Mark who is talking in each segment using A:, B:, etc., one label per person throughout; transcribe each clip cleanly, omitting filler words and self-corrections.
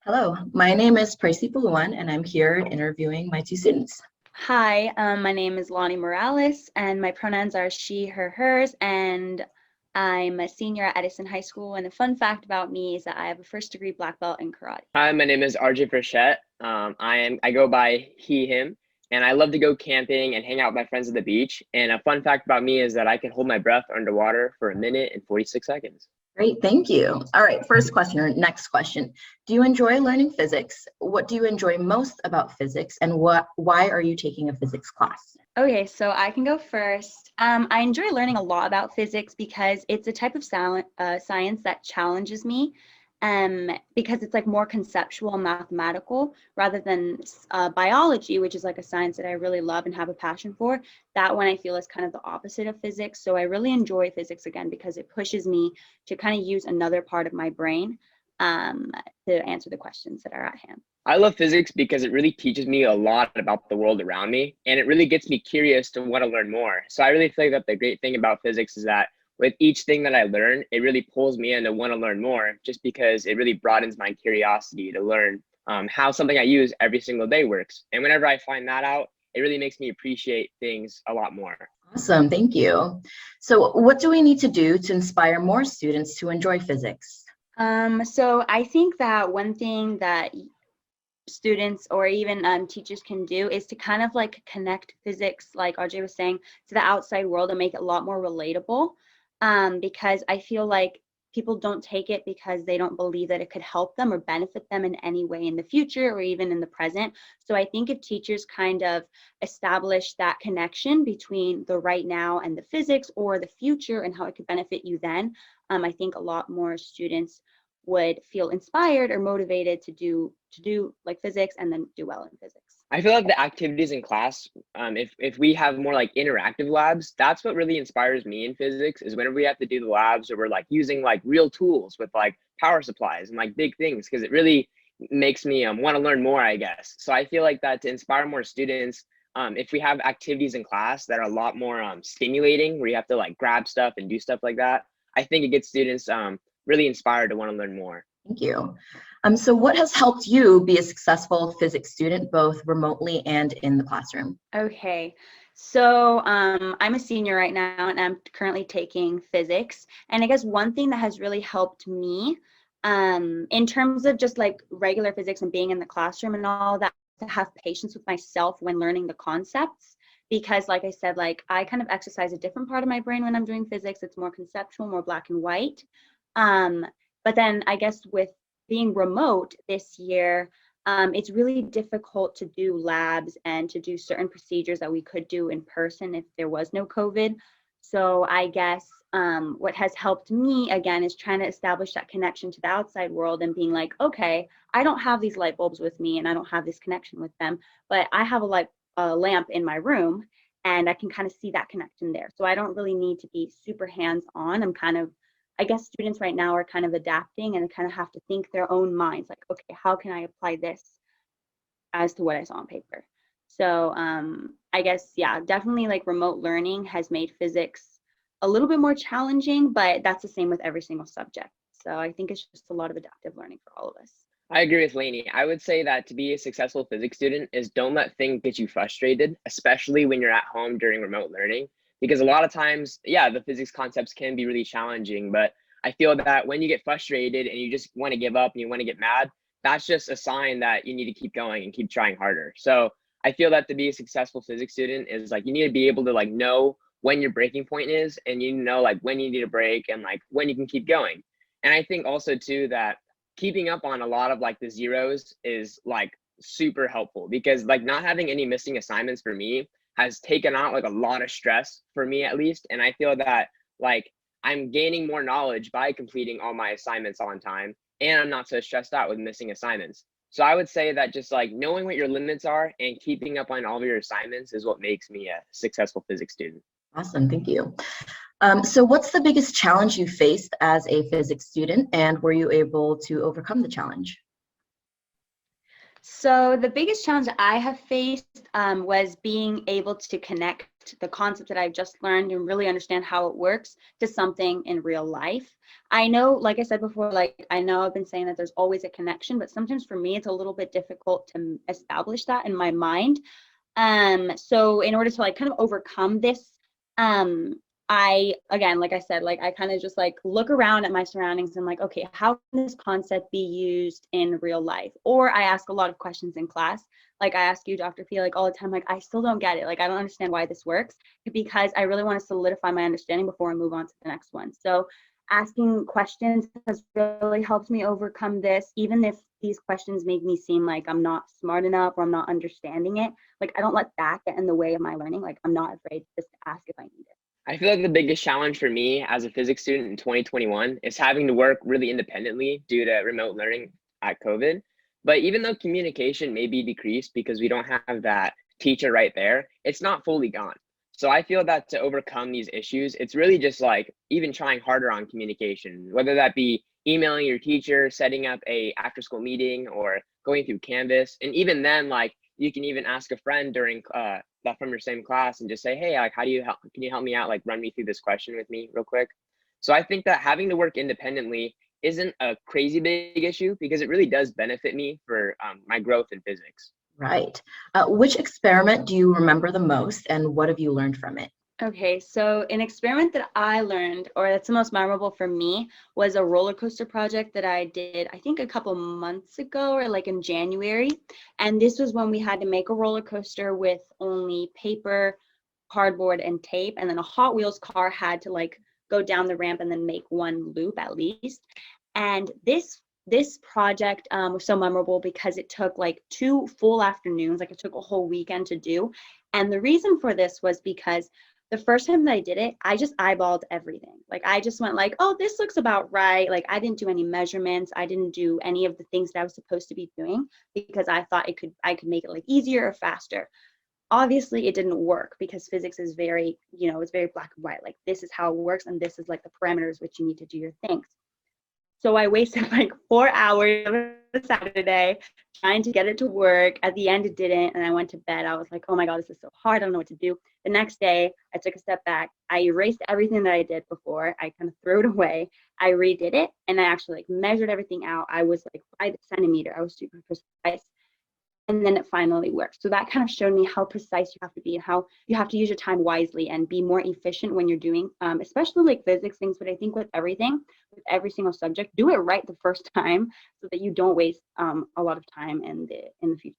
A: Hello, my name is Pricey Paluan, and I'm here interviewing my two students.
B: Hi, my name is Lani Morales, and my pronouns are she, her, hers, and I'm a senior at Edison High School. And a fun fact about me is that I have a first degree black belt in karate.
C: Hi, my name is RJ Frechette. I go by he, him, and I love to go camping and hang out with my friends at the beach. And a fun fact about me is that I can hold my breath underwater for 1 minute and 46 seconds.
A: Great, thank you. All right, first question or next question. Do you enjoy learning physics? What do you enjoy most about physics, and why are you taking a physics class?
B: Okay, so I can go first. I enjoy learning a lot about physics because it's a type of science that challenges me, because it's like more conceptual and mathematical rather than biology, which is like a science that I really love and have a passion for. That one I feel is kind of the opposite of physics. So I really enjoy physics again because it pushes me to kind of use another part of my brain to answer the questions that are at hand.
C: I love physics because it really teaches me a lot about the world around me, and it really gets me curious to want to learn more. So I really feel like that the great thing about physics is that with each thing that I learn, it really pulls me in to want to learn more, just because it really broadens my curiosity to learn how something I use every single day works. And whenever I find that out, it really makes me appreciate things a lot more.
A: Awesome, thank you. So what do we need to do to inspire more students to enjoy physics?
B: So I think that one thing that students or even teachers can do is to kind of like connect physics, like RJ was saying, to the outside world and make it a lot more relatable. Because I feel like people don't take it because they don't believe that it could help them or benefit them in any way in the future or even in the present. So I think if teachers kind of establish that connection between the right now and the physics or the future and how it could benefit you then, I think a lot more students would feel inspired or motivated to do like physics and then do well in physics.
C: I feel like the activities in class, if we have more like interactive labs, that's what really inspires me in physics, is whenever we have to do the labs or we're like using like real tools with like power supplies and like big things, because it really makes me want to learn more, I guess. So I feel like that to inspire more students, if we have activities in class that are a lot more stimulating, where you have to like grab stuff and do stuff like that, I think it gets students really inspired to want to learn more.
A: Thank you. So what has helped you be a successful physics student, both remotely and in the classroom?
B: Okay, so I'm a senior right now and I'm currently taking physics. And I guess one thing that has really helped me in terms of just like regular physics and being in the classroom and all that, to have patience with myself when learning the concepts. Because like I said, like I kind of exercise a different part of my brain when I'm doing physics. It's more conceptual, more black and white. But then I guess with being remote this year, it's really difficult to do labs and to do certain procedures that we could do in person if there was no COVID. So I guess what has helped me again is trying to establish that connection to the outside world and being like, okay, I don't have these light bulbs with me and I don't have this connection with them, but I have a lamp in my room and I can kind of see that connection there. So I don't really need to be super hands-on. I guess students right now are kind of adapting and kind of have to think their own minds, like, okay, how can I apply this as to what I saw on paper? So I guess, yeah, definitely like remote learning has made physics a little bit more challenging, but that's the same with every single subject. So I think it's just a lot of adaptive learning for all of us.
C: I agree with Lani. I would say that to be a successful physics student is don't let things get you frustrated, especially when you're at home during remote learning. Because a lot of times, yeah, the physics concepts can be really challenging, but I feel that when you get frustrated and you just want to give up and you want to get mad, that's just a sign that you need to keep going and keep trying harder. So I feel that to be a successful physics student is like you need to be able to like know when your breaking point is, and you know like when you need a break and like when you can keep going. And I think also too that keeping up on a lot of like the zeros is like super helpful, because like not having any missing assignments for me has taken out like a lot of stress for me at least. And I feel that like I'm gaining more knowledge by completing all my assignments on time, and I'm not so stressed out with missing assignments. So I would say that just like knowing what your limits are and keeping up on all of your assignments is what makes me a successful physics student.
A: Awesome, thank you. So what's the biggest challenge you faced as a physics student, and were you able to overcome the challenge?
B: So the biggest challenge I have faced was being able to connect the concept that I've just learned and really understand how it works to something in real life. I know, like I said before, like I know I've been saying that there's always a connection, but sometimes for me, it's a little bit difficult to establish that in my mind. So in order to like kind of overcome this, I, again, like I said, like I kind of just like look around at my surroundings and like, okay, how can this concept be used in real life? Or I ask a lot of questions in class. Like I ask you, Dr. P, like all the time, like I still don't get it. Like I don't understand why this works, because I really want to solidify my understanding before I move on to the next one. So asking questions has really helped me overcome this, even if these questions make me seem like I'm not smart enough or I'm not understanding it. Like I don't let that get in the way of my learning. Like I'm not afraid just to ask if I need it.
C: I feel like the biggest challenge for me as a physics student in 2021 is having to work really independently due to remote learning at COVID. But even though communication may be decreased because we don't have that teacher right there, it's not fully gone. So I feel that to overcome these issues, it's really just like even trying harder on communication, whether that be emailing your teacher, setting up a after school meeting, or going through Canvas. And even then, like you can even ask a friend during that from your same class and just say, hey, like, how do you help? Can you help me out? Like, run me through this question with me real quick. So I think that having to work independently isn't a crazy big issue because it really does benefit me for my growth in physics.
A: Right. Which experiment do you remember the most, and what have you learned from it?
B: Okay, so an experiment that I learned, or that's the most memorable for me, was a roller coaster project that I did, I think a couple months ago or like in January. And this was when we had to make a roller coaster with only paper, cardboard, and tape. And then a Hot Wheels car had to like go down the ramp and then make one loop at least. And this project was so memorable because it took like 2 full afternoons, like it took a whole weekend to do. And the reason for this was because the first time that I did it, I just eyeballed everything. Like I just went like, oh, this looks about right. Like I didn't do any measurements. I didn't do any of the things that I was supposed to be doing because I thought I could make it like easier or faster. Obviously it didn't work because physics is very, it's very black and white. Like this is how it works and this is like the parameters which you need to do your things. So I wasted like 4 hours of a Saturday trying to get it to work. At the end, it didn't. And I went to bed. I was like, oh my God, this is so hard. I don't know what to do. The next day, I took a step back. I erased everything that I did before. I kind of threw it away. I redid it. And I actually like measured everything out. I was like by the centimeter. I was super precise. And then it finally worked. So that kind of showed me how precise you have to be and how you have to use your time wisely and be more efficient when you're doing, especially like physics things. But I think with everything, with every single subject, do it right the first time so that you don't waste a lot of time in the future.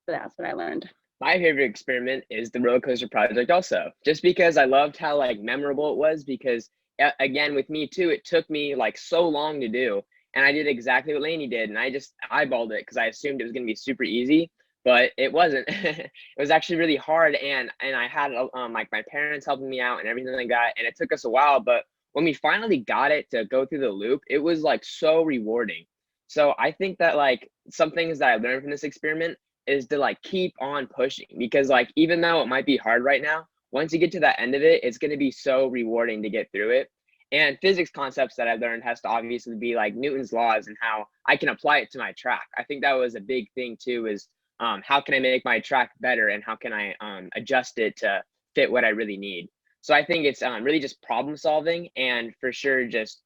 B: So that's what I learned.
C: My favorite experiment is the roller coaster project also, just because I loved how like memorable it was because again, with me too, it took me like so long to do. And I did exactly what Lani did. And I just eyeballed it because I assumed it was going to be super easy, but it wasn't. It was actually really hard. And I had like my parents helping me out and everything like that. And it took us a while, but when we finally got it to go through the loop, it was like so rewarding. So I think that like some things that I learned from this experiment is to like keep on pushing because like even though it might be hard right now, once you get to that end of it, it's going to be so rewarding to get through it. And physics concepts that I learned has to obviously be like Newton's laws and how I can apply it to my track. I think that was a big thing too, is how can I make my track better and how can I adjust it to fit what I really need. So I think it's really just problem solving and for sure just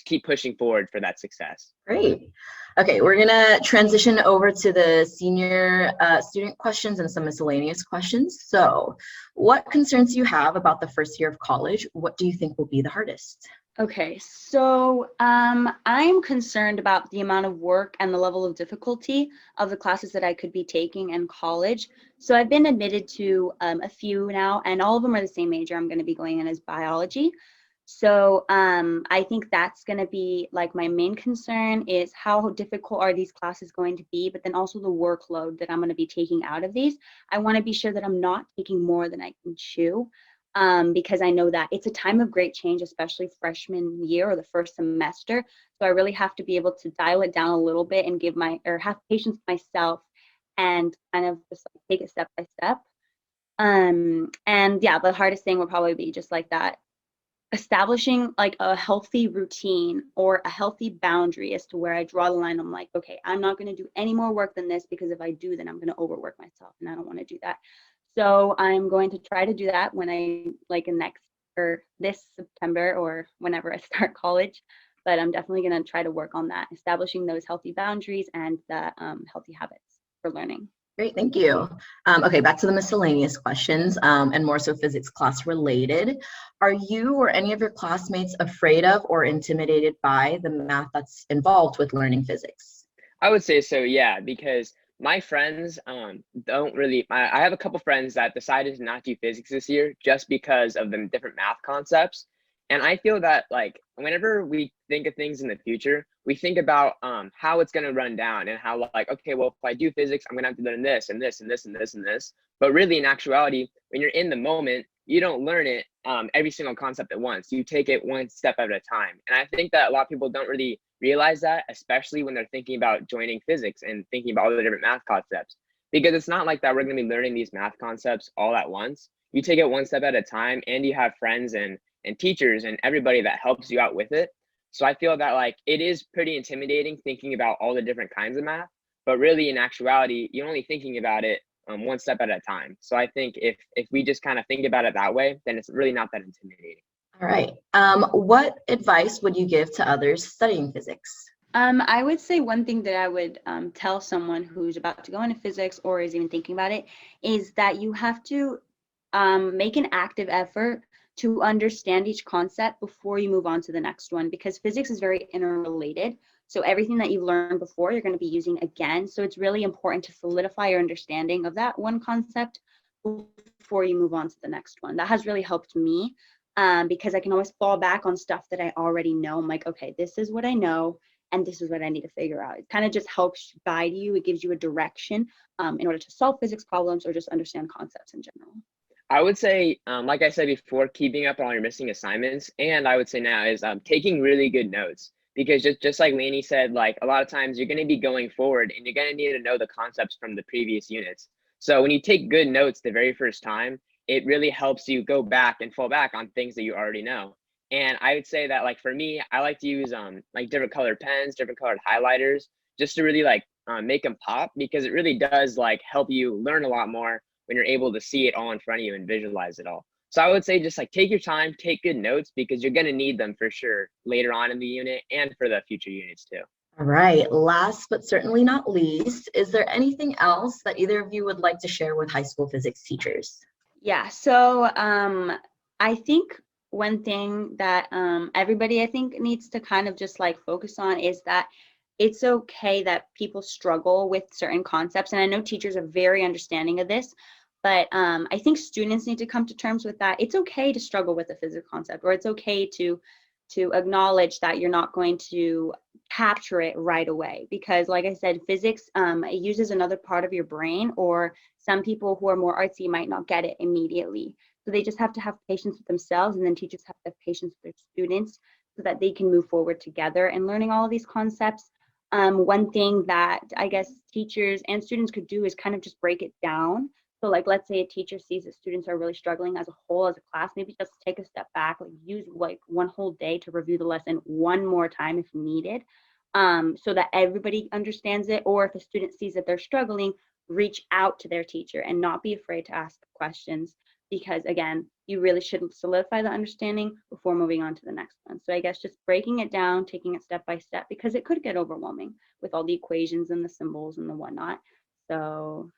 C: keep pushing forward for that success.
A: Great. Okay, we're gonna transition over to the senior student questions and some miscellaneous questions. So what concerns do you have about the first year of college? What do you think will be the hardest?
B: Okay, so I'm concerned about the amount of work and the level of difficulty of the classes that I could be taking in college. So I've been admitted to a few now, and all of them are the same major I'm going to be going in as biology. So I think that's going to be like my main concern is how difficult are these classes going to be, but then also the workload that I'm going to be taking out of these. I want to be sure that I'm not taking more than I can chew. Because I know that it's a time of great change, especially freshman year or the first semester. So I really have to be able to dial it down a little bit and have patience with myself and kind of just like take it step by step. And yeah, the hardest thing will probably be just like that, establishing like a healthy routine or a healthy boundary as to where I draw the line. I'm like, okay, I'm not going to do any more work than this because if I do, then I'm going to overwork myself and I don't want to do that. So I'm going to try to do that when I this September or whenever I start college. But I'm definitely going to try to work on that, establishing those healthy boundaries and the healthy habits for learning.
A: Great, thank you. Okay, back to the miscellaneous questions, and more so physics class related. Are you or any of your classmates afraid of or intimidated by the math that's involved with learning physics?
C: I would say so, yeah, because my friends don't really. I have a couple friends that decided to not do physics this year just because of the different math concepts. And I feel that like whenever we think of things in the future, we think about how it's going to run down and how like, okay, well, if I do physics, I'm going to have to learn this and this and this and this and this. But really, in actuality, when you're in the moment, you don't learn it every single concept at once. You take it one step at a time. And I think that a lot of people don't really realize that, especially when they're thinking about joining physics and thinking about all the different math concepts. Because it's not like that we're going to be learning these math concepts all at once. You take it one step at a time, and you have friends and teachers and everybody that helps you out with it. So I feel that like it is pretty intimidating thinking about all the different kinds of math, but really in actuality, you're only thinking about it one step at a time. So I think if we just kind of think about it that way, then it's really not that intimidating.
A: All right. What advice would you give to others studying physics?
B: I would say one thing that I would tell someone who's about to go into physics or is even thinking about it is that you have to make an active effort to understand each concept before you move on to the next one, because physics is very interrelated. So everything that you've learned before, you're going to be using again. So it's really important to solidify your understanding of that one concept before you move on to the next one. That has really helped me because I can always fall back on stuff that I already know. I'm like, okay, this is what I know, and this is what I need to figure out. It kind of just helps guide you. It gives you a direction in order to solve physics problems or just understand concepts in general.
C: I would say, like I said before, keeping up on all your missing assignments. And I would say now is taking really good notes, because just like Lani said, like a lot of times you're going to be going forward and you're going to need to know the concepts from the previous units. So when you take good notes the very first time, it really helps you go back and fall back on things that you already know. And I would say that like for me, I like to use like different colored pens, different colored highlighters, just to really like make them pop, because it really does like help you learn a lot more when you're able to see it all in front of you and visualize it all. So I would say just like take your time, take good notes, because you're going to need them for sure later on in the unit and for the future units too.
A: All right. Last but certainly not least, is there anything else that either of you would like to share with high school physics teachers?
B: Yeah, so I think one thing that everybody I think needs to kind of just like focus on is that it's okay that people struggle with certain concepts. And I know teachers are very understanding of this, but I think students need to come to terms with that. It's okay to struggle with a physics concept, or it's okay to acknowledge that you're not going to capture it right away, because like I said, physics it uses another part of your brain, or some people who are more artsy might not get it immediately. So they just have to have patience with themselves, and then teachers have to have patience with their students so that they can move forward together in learning all of these concepts. One thing that I guess teachers and students could do is kind of just break it down. So like, let's say a teacher sees that students are really struggling as a whole, as a class, maybe just take a step back, like use like one whole day to review the lesson one more time if needed, so that everybody understands it. Or if a student sees that they're struggling, reach out to their teacher and not be afraid to ask questions, because again, you really shouldn't solidify the understanding before moving on to the next one. So I guess just breaking it down, taking it step by step, because it could get overwhelming with all the equations and the symbols and the whatnot. So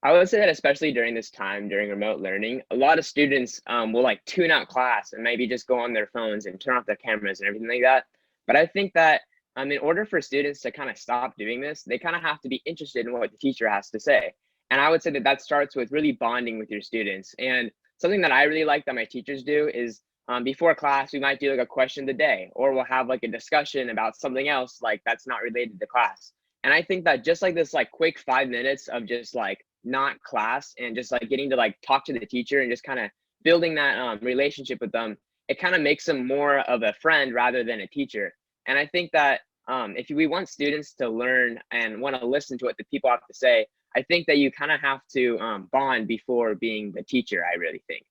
C: I would say that especially during this time, during remote learning, a lot of students will like tune out class and maybe just go on their phones and turn off their cameras and everything like that. But I think that in order for students to kind of stop doing this, they kind of have to be interested in what the teacher has to say. And I would say that that starts with really bonding with your students. And something that I really like that my teachers do is before class, we might do like a question of the day, or we'll have like a discussion about something else like that's not related to class. And I think that just like this like quick 5 minutes of just like not class and just like getting to like talk to the teacher and just kind of building that relationship with them, it kind of makes them more of a friend rather than a teacher. And I think that if we want students to learn and want to listen to what the people have to say, I think that you kind of have to bond before being the teacher, I really think.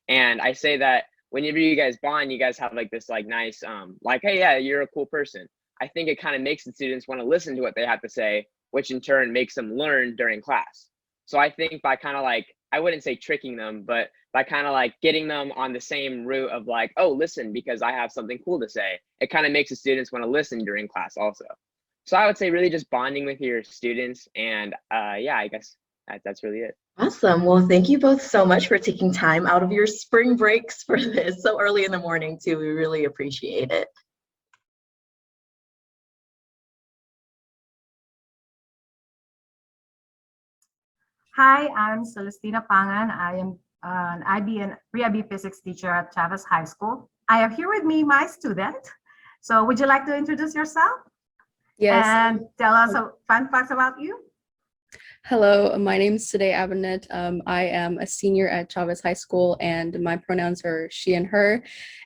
C: And I say that whenever you guys bond, you guys have like this like nice like, hey, yeah, you're a cool person. I think it kind of makes the students want to listen to what they have to say, which in turn makes them learn during class. So I think by kind of like, I wouldn't say tricking them, but by kind of like getting them on the same route of like, oh, listen, because I have something cool to say. It kind of makes the students want to listen during class also. So I would say really just bonding with your students, and yeah, I guess that's really it.
A: Awesome. Well, thank you both so much for taking time out of your spring breaks for this so early in the morning too. We really appreciate it.
D: Hi, I'm Celestina Pangan. I am an IB and pre-IB physics teacher at Chávez High School. I have here with me my student. So would you like to introduce yourself?
E: Yes.
D: And tell us some fun facts about you?
E: Hello, my name is Tsedaye Abenet. I am a senior at Chávez High School, and my pronouns are she and her.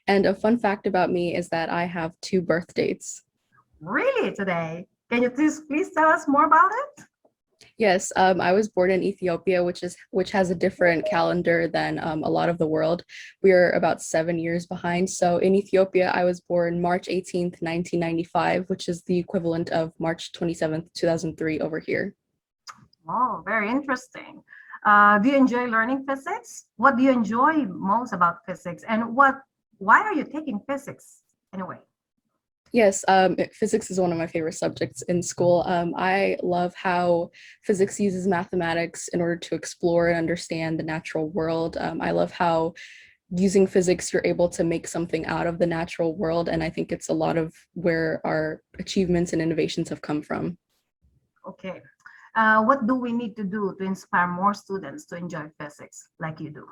E: And a fun fact about me is that I have 2 birth dates.
D: Really, today? Can you please tell us more about it?
E: Yes, I was born in Ethiopia, which has a different calendar than a lot of the world. We are about 7 years behind. So in Ethiopia, I was born March 18th, 1995, which is the equivalent of March 27th, 2003 over here.
D: Oh, very interesting. Do you enjoy learning physics? What do you enjoy most about physics? And why are you taking physics anyway?
E: Yes, physics is one of my favorite subjects in school. I love how physics uses mathematics in order to explore and understand the natural world. I love how using physics, you're able to make something out of the natural world. And I think it's a lot of where our achievements and innovations have come from.
D: Okay. What do we need to do to inspire more students to enjoy physics like you do?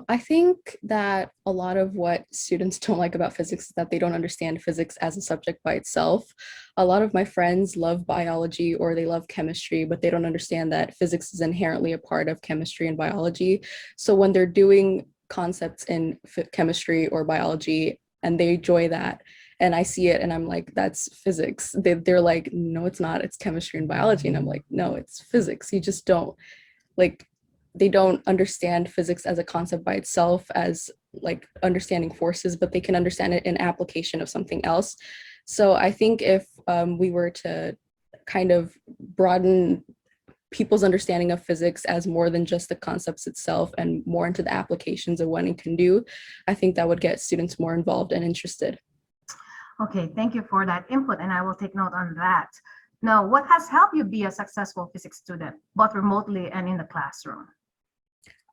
E: I think that a lot of what students don't like about physics is that they don't understand physics as a subject by itself. A lot of my friends love biology or they love chemistry, but they don't understand that physics is inherently a part of chemistry and biology. So when they're doing concepts in chemistry or biology and they enjoy that, and I see it and I'm like, that's physics. They're like, no, it's not, it's chemistry and biology. And I'm like, no, it's physics. You just don't like, they don't understand physics as a concept by itself as like understanding forces, but they can understand it in application of something else. So I think if we were to kind of broaden people's understanding of physics as more than just the concepts itself and more into the applications of what it can do, I think that would get students more involved and interested.
D: Okay, thank you for that input, and I will take note on that. Now, what has helped you be a successful physics student, both remotely and in the classroom?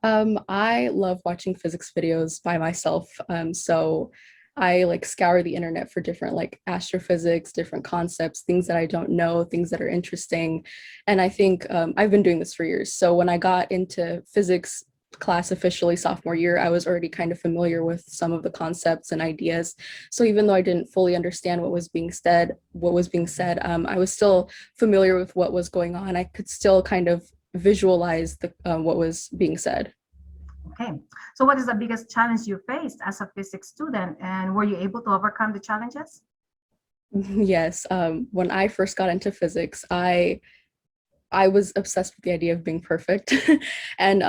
E: I love watching physics videos by myself. So I like scour the internet for different like astrophysics, different concepts, things that I don't know, things that are interesting. And I think I've been doing this for years. So when I got into physics class officially sophomore year, I was already kind of familiar with some of the concepts and ideas. So even though I didn't fully understand what was being said, I was still familiar with what was going on. I could still kind of visualize what was being said.
D: Okay, so what is the biggest challenge you faced as a physics student, and were you able to overcome the challenges?
E: Yes, when I first got into physics, I was obsessed with the idea of being perfect. And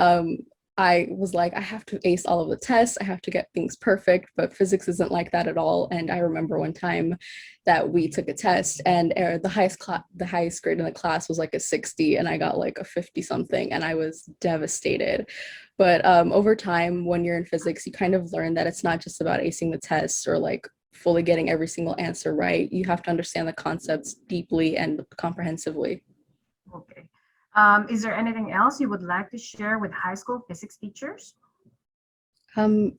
E: I was like, I have to ace all of the tests, I have to get things perfect, but physics isn't like that at all. And I remember one time that we took a test and the highest grade in the class was like a 60 and I got like a 50 something and I was devastated. But over time, when you're in physics, you kind of learn that it's not just about acing the tests or like fully getting every single answer right. You have to understand the concepts deeply and comprehensively.
D: Okay. Is there anything else you would like to share with high school physics teachers?
E: Good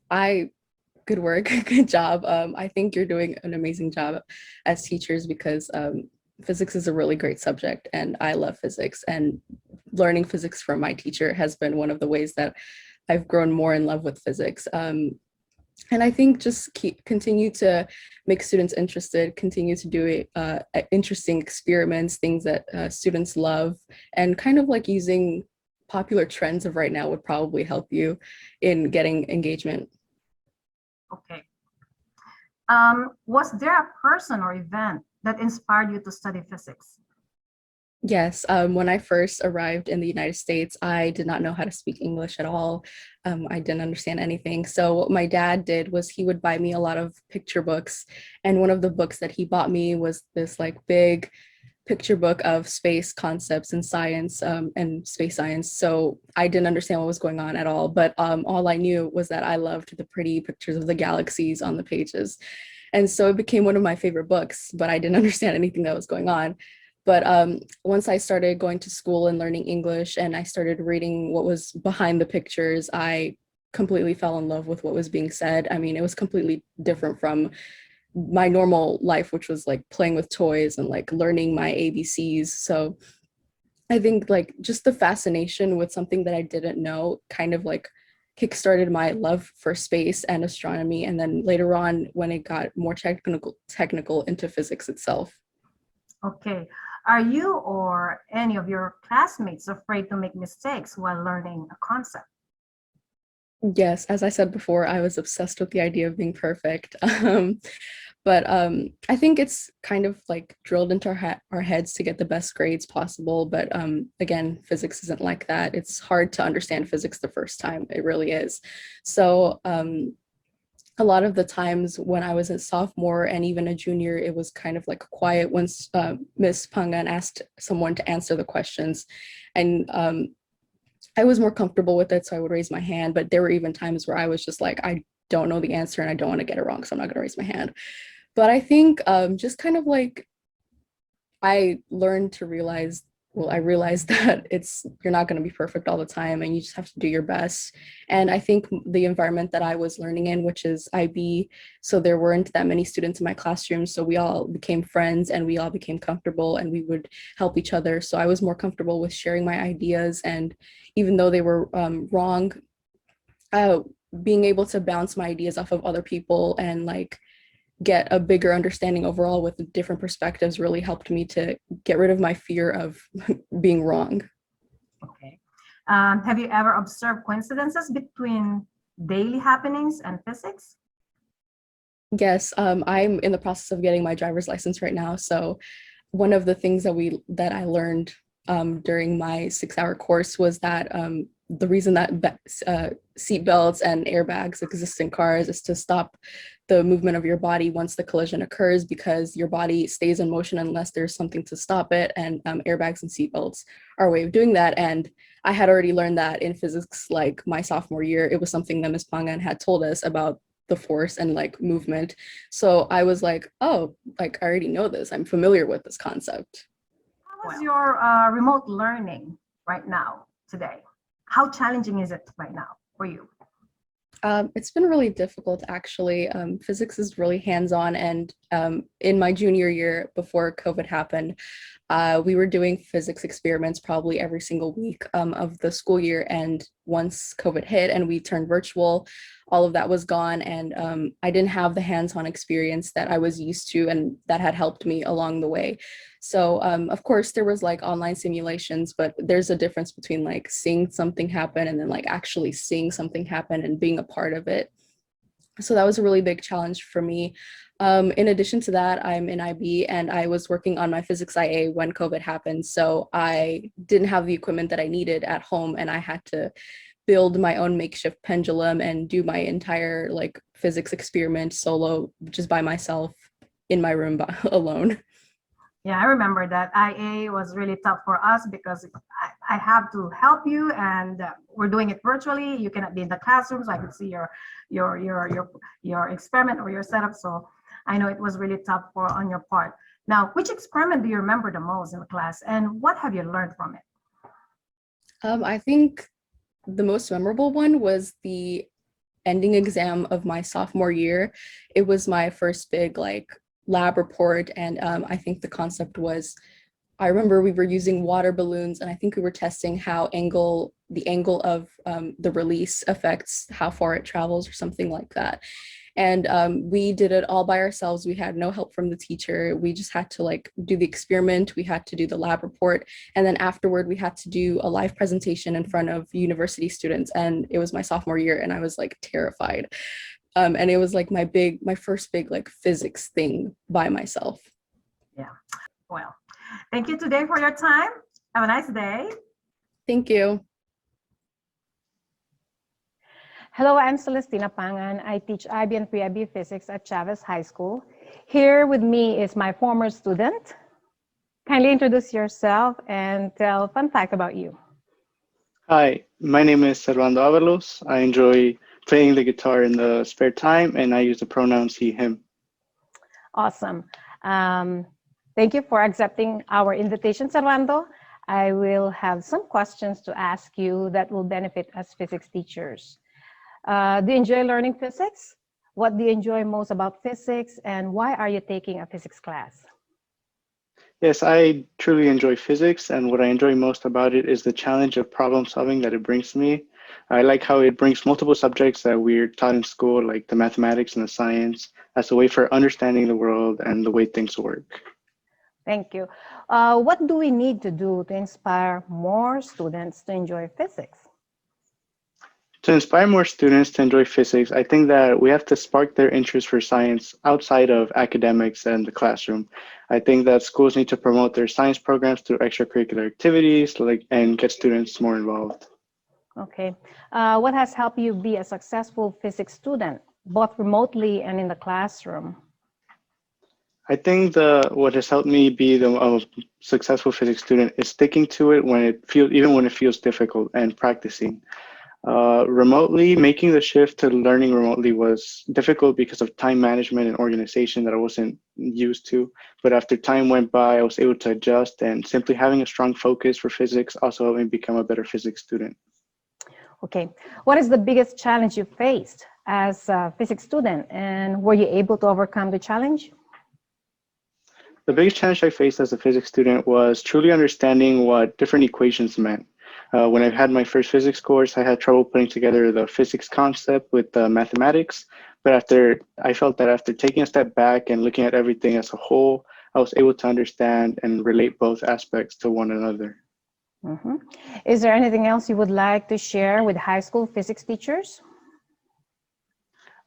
E: work, good job. I think you're doing an amazing job as teachers because physics is a really great subject and I love physics, and learning physics from my teacher has been one of the ways that I've grown more in love with physics. And I think just continue to make students interested, continue to do interesting experiments, things that students love, and kind of like using popular trends of right now would probably help you in getting engagement.
D: Okay. Was there a person or event that inspired you to study physics?
E: Yes, when I first arrived in the United States, I did not know how to speak English at all. I didn't understand anything. So what my dad did was he would buy me a lot of picture books. And one of the books that he bought me was this like big picture book of space concepts and science and space science. So I didn't understand what was going on at all. But all I knew was that I loved the pretty pictures of the galaxies on the pages. And so it became one of my favorite books, but I didn't understand anything that was going on. But once I started going to school and learning English and I started reading what was behind the pictures, I completely fell in love with what was being said. I mean, it was completely different from my normal life, which was like playing with toys and like learning my ABCs. So I think like just the fascination with something that I didn't know kind of like kickstarted my love for space and astronomy. And then later on, when it got more technical into physics itself.
D: Okay. Are you or any of your classmates afraid to make mistakes while learning a concept?
E: Yes, as I said before, I was obsessed with the idea of being perfect. But I think it's kind of like drilled into our heads to get the best grades possible. But again, physics isn't like that. It's hard to understand physics the first time. It really is. So a lot of the times when I was a sophomore and even a junior, it was kind of like quiet once Miss Pangan asked someone to answer the questions. And I was more comfortable with it, so I would raise my hand. But there were even times where I was just like, I don't know the answer and I don't want to get it wrong, so I'm not going to raise my hand. But I think just kind of like I learned to realize, well, I realized that you're not going to be perfect all the time and you just have to do your best. And I think the environment that I was learning in, which is IB, so there weren't that many students in my classroom. So we all became friends and we all became comfortable and we would help each other. So I was more comfortable with sharing my ideas. And even though they were wrong, being able to bounce my ideas off of other people and like get a bigger understanding overall with different perspectives really helped me to get rid of my fear of being wrong.
D: Okay. Have you ever observed coincidences between daily happenings and physics?
E: Yes, I'm in the process of getting my driver's license right now. So one of the things that I learned during my 6-hour course was that the reason that seat belts and airbags exist in cars is to stop the movement of your body once the collision occurs, because your body stays in motion unless there's something to stop it. And airbags and seat belts are a way of doing that. And I had already learned that in physics, like my sophomore year. It was something that Ms. Pangan had told us about the force and like movement. So I was like, oh, like I already know this. I'm familiar with this concept.
D: How is your remote learning right now, today? How challenging is it right now for you?
E: It's been really difficult, actually. Physics is really hands-on, and in my junior year before COVID happened, we were doing physics experiments probably every single week of the school year. And once COVID hit and we turned virtual, all of that was gone. And I didn't have the hands-on experience that I was used to and that had helped me along the way. So of course there was like online simulations, but there's a difference between like seeing something happen and then like actually seeing something happen and being a part of it. So that was a really big challenge for me. In addition to that, I'm in IB and I was working on my physics IA when COVID happened. So I didn't have the equipment that I needed at home and I had to build my own makeshift pendulum and do my entire like physics experiment solo, just by myself in my room alone.
D: Yeah, I remember that IA was really tough for us because I have to help you, and we're doing it virtually. You cannot be in the classroom, so I could see your experiment or your setup. So I know it was really tough on your part. Now, which experiment do you remember the most in the class, and what have you learned from it?
E: I think the most memorable one was the ending exam of my sophomore year. It was my first big like lab report, and I think the concept was, I remember we were using water balloons, and I think we were testing how the angle of the release affects how far it travels or something like that. And we did it all by ourselves. We had no help from the teacher. We just had to like do the experiment. We had to do the lab report. And then afterward, we had to do a live presentation in front of university students. And it was my sophomore year and I was like terrified. And it was like my first big like physics thing by myself.
D: Yeah, well, thank you today for your time. Have a nice day.
E: Thank you.
F: Hello, I'm Celestina Pangan. I teach IB and Pre-IB physics at Chávez High School. Here with me is my former student, Kindly introduce yourself and tell a fun fact about you.
G: Hi, my name is Servando Avalos. I enjoy playing the guitar in the spare time, and I use the pronouns he, him.
F: Awesome. Thank you for accepting our invitation, Servando. I will have some questions to ask you that will benefit us physics teachers. Do you enjoy learning physics? What do you enjoy most about physics, and why are you taking a physics class?
G: Yes, I truly enjoy physics, and what I enjoy most about it is the challenge of problem solving that it brings to me. I like how it brings multiple subjects that we're taught in school, like the mathematics and the science, as a way for understanding the world and the way things work.
F: Thank you. What do we need to do to inspire more students to enjoy physics?
G: To inspire more students to enjoy physics, I think that we have to spark their interest for science outside of academics and the classroom. I think that schools need to promote their science programs through extracurricular activities and get students more involved.
F: Okay. What has helped you be a successful physics student, both remotely and in the classroom?
G: I think what has helped me be a successful physics student is sticking to it even when it feels difficult, and practicing. Remotely, making the shift to learning remotely was difficult because of time management and organization that I wasn't used to. But after time went by, I was able to adjust, and simply having a strong focus for physics also helped me become a better physics student.
F: Okay. What is the biggest challenge you faced as a physics student, and were you able to overcome the challenge?
G: The biggest challenge I faced as a physics student was truly understanding what different equations meant. When I had my first physics course, I had trouble putting together the physics concept with the mathematics, but I felt that after taking a step back and looking at everything as a whole, I was able to understand and relate both aspects to one another.
F: Mm-hmm. Is there anything else you would like to share with high school physics teachers?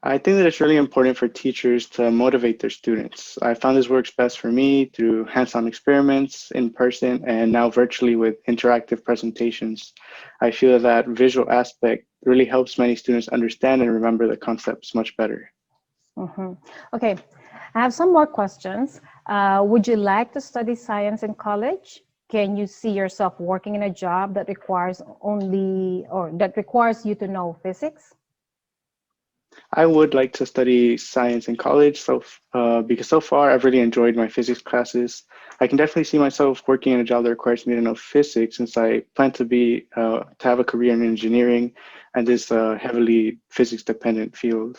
G: I think that it's really important for teachers to motivate their students. I found this works best for me through hands-on experiments, in person, and now virtually with interactive presentations. I feel that visual aspect really helps many students understand and remember the concepts much better.
F: Mm-hmm. Okay, I have some more questions. Would you like to study science in college? Can you see yourself working in a job that requires you to know physics?
G: I would like to study science in college, because so far I've really enjoyed my physics classes. I can definitely see myself working in a job that requires me to know physics, since I plan to have a career in engineering and this heavily physics dependent field.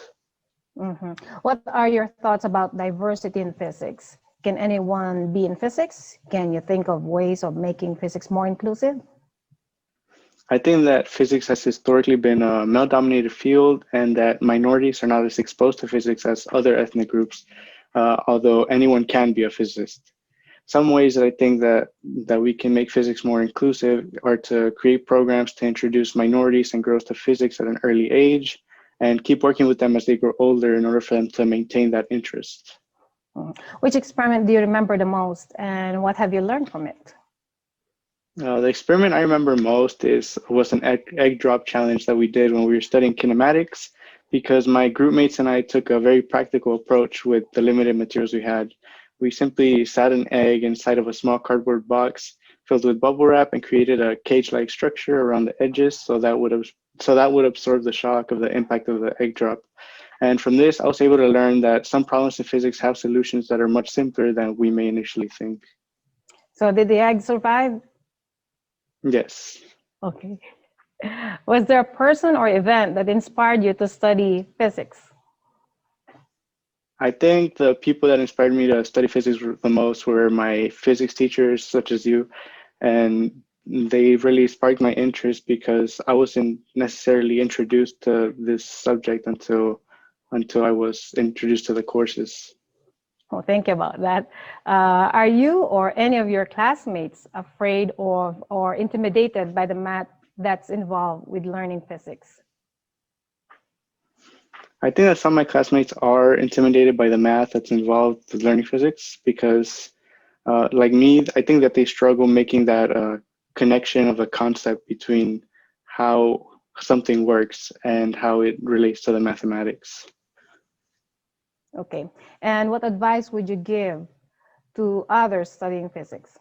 F: Mm-hmm. What are your thoughts about diversity in physics? Can anyone be in physics? Can you think of ways of making physics more inclusive?
G: I think that physics has historically been a male-dominated field, and that minorities are not as exposed to physics as other ethnic groups, although anyone can be a physicist. Some ways that I think that we can make physics more inclusive are to create programs to introduce minorities and girls to physics at an early age, and keep working with them as they grow older in order for them to maintain that interest.
F: Which experiment do you remember the most, and what have you learned from it?
G: The experiment I remember most was an egg drop challenge that we did when we were studying kinematics, because my group mates and I took a very practical approach with the limited materials we had. We simply sat an egg inside of a small cardboard box filled with bubble wrap and created a cage-like structure around the edges so that would absorb the shock of the impact of the egg drop. And from this, I was able to learn that some problems in physics have solutions that are much simpler than we may initially think.
F: So did the egg survive?
G: Yes.
F: Okay. Was there a person or event that inspired you to study physics?
G: I think the people that inspired me to study physics the most were my physics teachers, such as you, and they really sparked my interest because I wasn't necessarily introduced to this subject until I was introduced to the courses.
F: Well, think about that. Are you or any of your classmates afraid of or intimidated by the math that's involved with learning physics?
G: I think that some of my classmates are intimidated by the math that's involved with learning physics because, like me, I think that they struggle making that connection of a concept between how something works and how it relates to the mathematics.
F: Okay. And what advice would you give to others studying physics?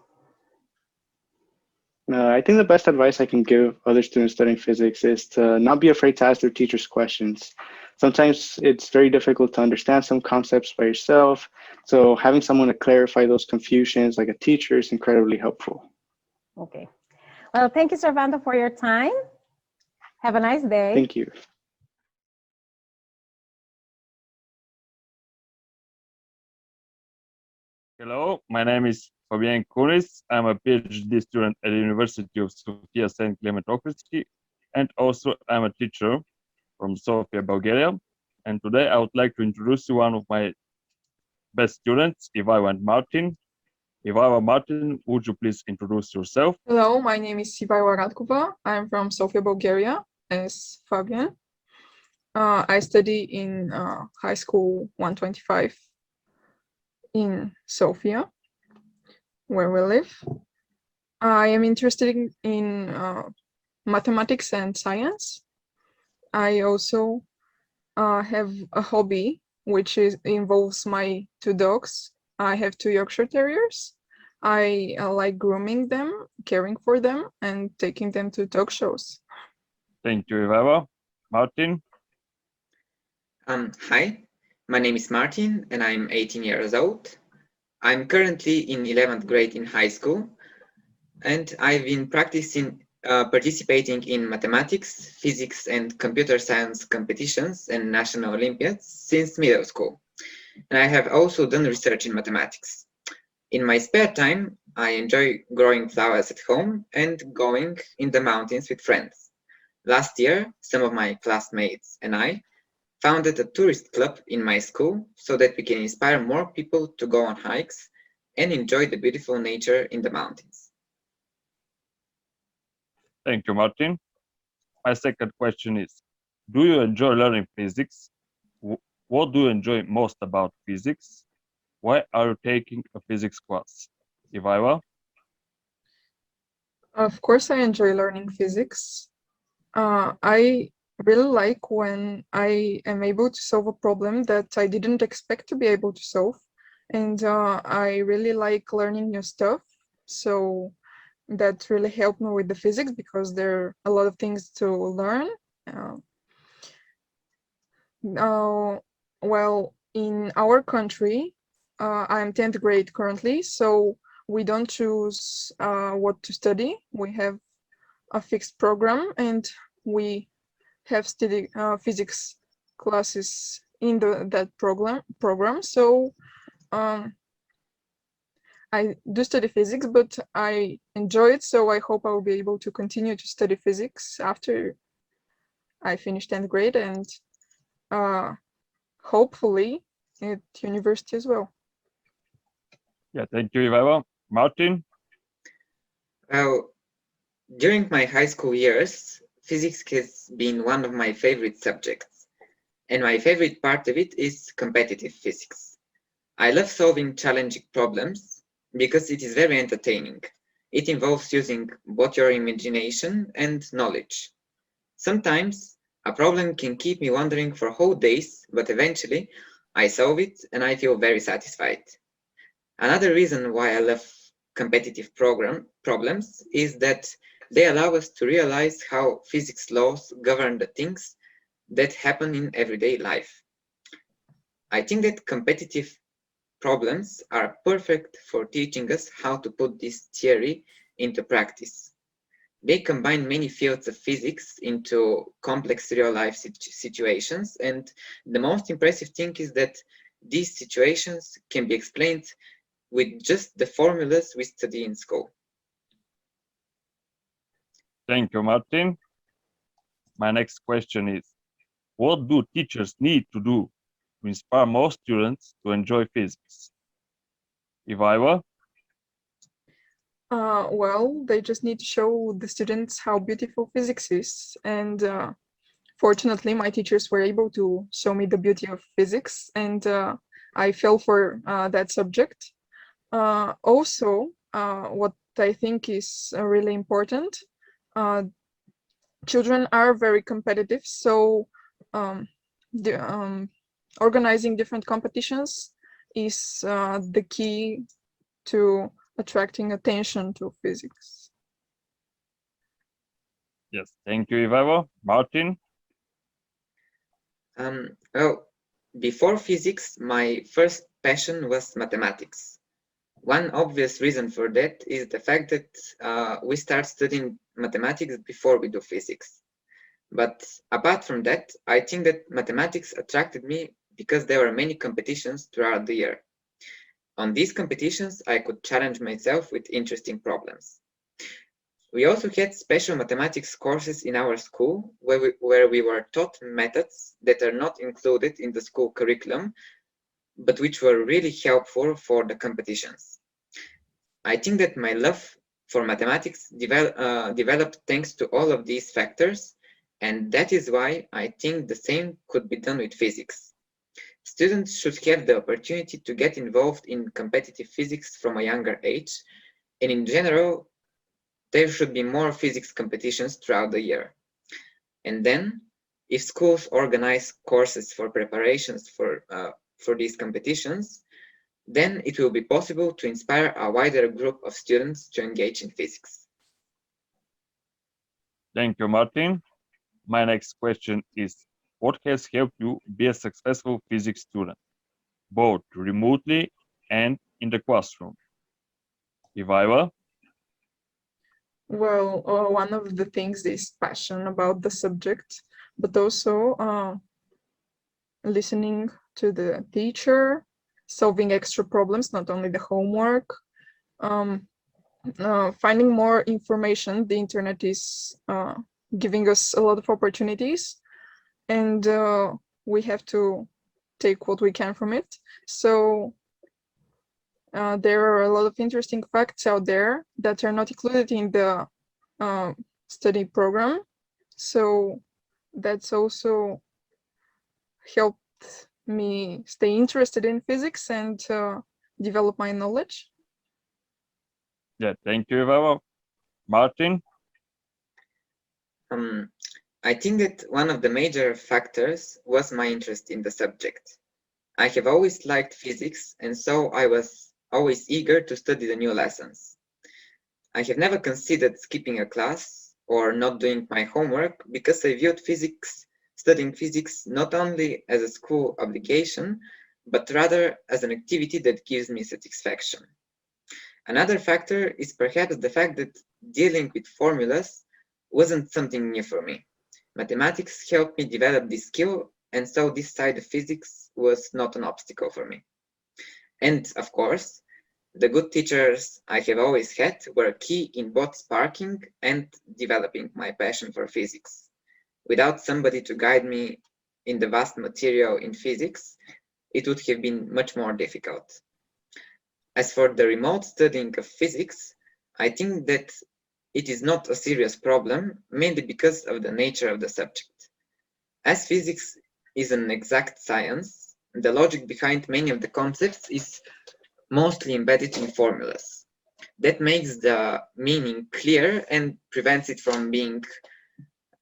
G: I think the best advice I can give other students studying physics is to not be afraid to ask their teachers questions. Sometimes it's very difficult to understand some concepts by yourself, so having someone to clarify those confusions, like a teacher, is incredibly helpful.
F: Okay. Well, thank you, Servando, for your time. Have a nice day.
G: Thank you.
H: Hello, my name is Fabian Kuris. I'm a PhD student at the University of Sofia St. Clement Ochridsky, and also I'm a teacher from Sofia, Bulgaria. And today I would like to introduce you one of my best students, Ivaiva and Martin. Ivaiva, Martin, would you please introduce yourself?
I: Hello, my name is Ivaiva Radkova. I'm from Sofia, Bulgaria, as Fabian. I study in high school 125 in Sofia, where we live. I am interested in mathematics and science. I also have a hobby which involves my two dogs. I have two Yorkshire Terriers. I like grooming them, caring for them, and taking them to talk shows.
H: Thank you, Ivaiva. Martin?
J: Hi, my name is Martin and I'm 18 years old. I'm currently in 11th grade in high school, and I've been participating in mathematics, physics, and computer science competitions and national Olympiads since middle school. And I have also done research in mathematics. In my spare time, I enjoy growing flowers at home and going in the mountains with friends. Last year, some of my classmates and I founded a tourist club in my school so that we can inspire more people to go on hikes and enjoy the beautiful nature in the mountains.
H: Thank you, Martin. My second question is, do you enjoy learning physics? What do you enjoy most about physics? Why are you taking a physics class? Ivaiva?
I: Of course, I enjoy learning physics. I really like when I am able to solve a problem that I didn't expect to be able to solve. And I really like learning new stuff. So that really helped me with the physics because there are a lot of things to learn. Well, in our country, I'm 10th grade currently, so we don't choose what to study. We have a fixed program and we have study physics classes in that program. So I do study physics, but I enjoy it, so I hope I will be able to continue to study physics after I finish 10th grade and hopefully at university as well.
H: Yeah, thank you, Ivaiva. Martin?
J: Well, during my high school years, physics has been one of my favorite subjects, and my favorite part of it is competitive physics. I love solving challenging problems because it is very entertaining. It involves using both your imagination and knowledge. Sometimes a problem can keep me wondering for whole days, but eventually I solve it and I feel very satisfied. Another reason why I love competitive problems is that they allow us to realize how physics laws govern the things that happen in everyday life. I think that competitive problems are perfect for teaching us how to put this theory into practice. They combine many fields of physics into complex real-life situations, and the most impressive thing is that these situations can be explained with just the formulas we study in school.
H: Thank you, Martin. My next question is, what do teachers need to do to inspire more students to enjoy physics? Ivaiva?
I: Well, they just need to show the students how beautiful physics is. And fortunately, my teachers were able to show me the beauty of physics, and I fell for that subject. Also, what I think is really important, children are very competitive, so organizing different competitions is the key to attracting attention to physics.
H: Yes, thank you, Ivaro. Martin?
J: Well, before physics, my first passion was mathematics. One obvious reason for that is the fact that we start studying mathematics before we do physics. But apart from that, I think that mathematics attracted me because there were many competitions throughout the year. On these competitions, I could challenge myself with interesting problems. We also had special mathematics courses in our school where we were taught methods that are not included in the school curriculum, but which were really helpful for the competitions. I think that my love for mathematics developed thanks to all of these factors, and that is why I think the same could be done with physics. Students should have the opportunity to get involved in competitive physics from a younger age, and in general, there should be more physics competitions throughout the year. And then, if schools organize courses for preparations for these competitions, then it will be possible to inspire a wider group of students to engage in physics.
H: Thank you, Martin. My next question is, what has helped you be a successful physics student, both remotely and in the classroom? Ivaiva?
I: Well, one of the things is passion about the subject, but also listening to the teacher, solving extra problems, not only the homework, finding more information. The internet is giving us a lot of opportunities, and we have to take what we can from it. So there are a lot of interesting facts out there that are not included in the study program. So that's also helped me stay interested in physics and develop my knowledge.
H: Yeah, thank you, Ivaiva. Martin?
J: I think that one of the major factors was my interest in the subject. I have always liked physics, and so I was always eager to study the new lessons. I have never considered skipping a class or not doing my homework because I viewed studying physics not only as a school obligation, but rather as an activity that gives me satisfaction. Another factor is perhaps the fact that dealing with formulas wasn't something new for me. Mathematics helped me develop this skill, and so this side of physics was not an obstacle for me. And of course, the good teachers I have always had were key in both sparking and developing my passion for physics. Without somebody to guide me in the vast material in physics, it would have been much more difficult. As for the remote studying of physics, I think that it is not a serious problem, mainly because of the nature of the subject. As physics is an exact science, the logic behind many of the concepts is mostly embedded in formulas. That makes the meaning clear and prevents it from being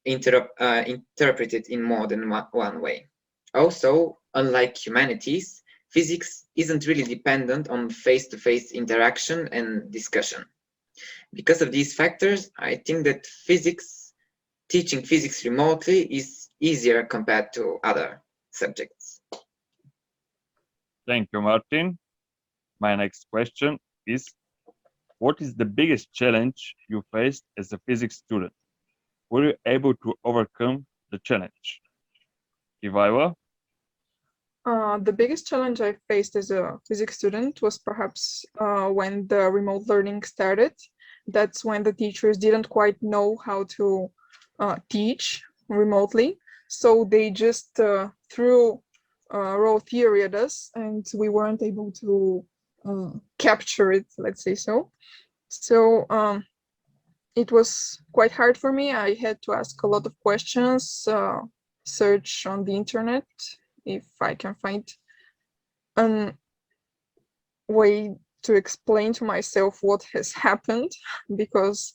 J: interpreted in more than one way. Also, unlike humanities, physics isn't really dependent on face-to-face interaction and discussion. Because of these factors, I think that teaching physics remotely is easier compared to other subjects.
H: Thank you, Martin. My next question is, what is the biggest challenge you faced as a physics student? Were you able to overcome the challenge? Ivaiva?
I: The biggest challenge I faced as a physics student was perhaps when the remote learning started. That's when the teachers didn't quite know how to teach remotely. So they just threw raw theory at us, and we weren't able to capture it, let's say so. So it was quite hard for me. I had to ask a lot of questions, search on the internet if I can find a way to explain to myself what has happened, because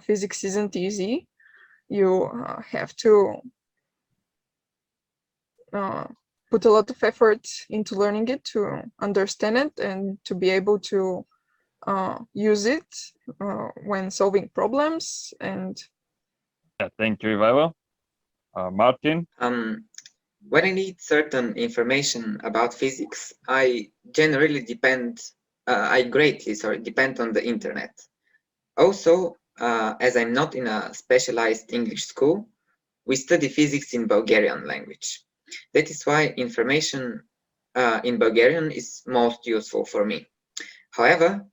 I: physics isn't easy. You have to put a lot of effort into learning it, to understand it, and to be able to use it when solving problems. And
H: Yeah, thank you, Ivana. Martin?
J: When I need certain information about physics, I generally depend on the internet. Also, as I'm not in a specialized English school, we study physics in Bulgarian language. That is why information in Bulgarian is most useful for me. However,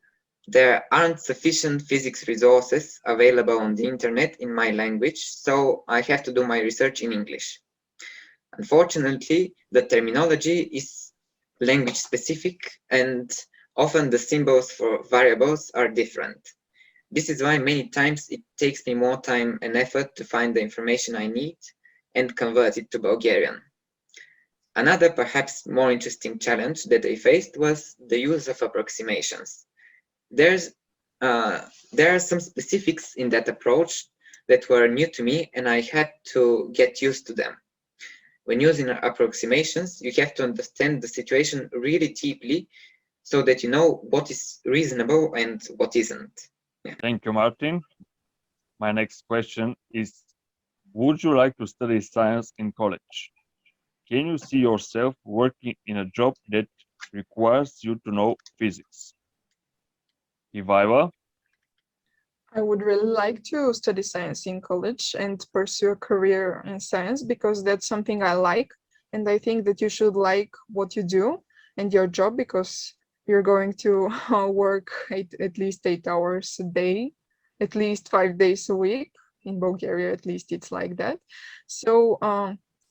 J: there aren't sufficient physics resources available on the internet in my language, so I have to do my research in English. Unfortunately, the terminology is language specific and often the symbols for variables are different. This is why many times it takes me more time and effort to find the information I need and convert it to Bulgarian. Another perhaps more interesting challenge that I faced was the use of approximations. There are some specifics in that approach that were new to me and I had to get used to them. When using approximations, you have to understand the situation really deeply so that you know what is reasonable and what isn't. Yeah.
H: Thank you, Martin. My next question is, would you like to study science in college? Can you see yourself working in a job that requires you to know physics? Ivana?
I: I would really like to study science in college and pursue a career in science because that's something I like. And I think that you should like what you do and your job because you're going to work at least 8 hours a day, at least 5 days a week. In Bulgaria, at least it's like that. So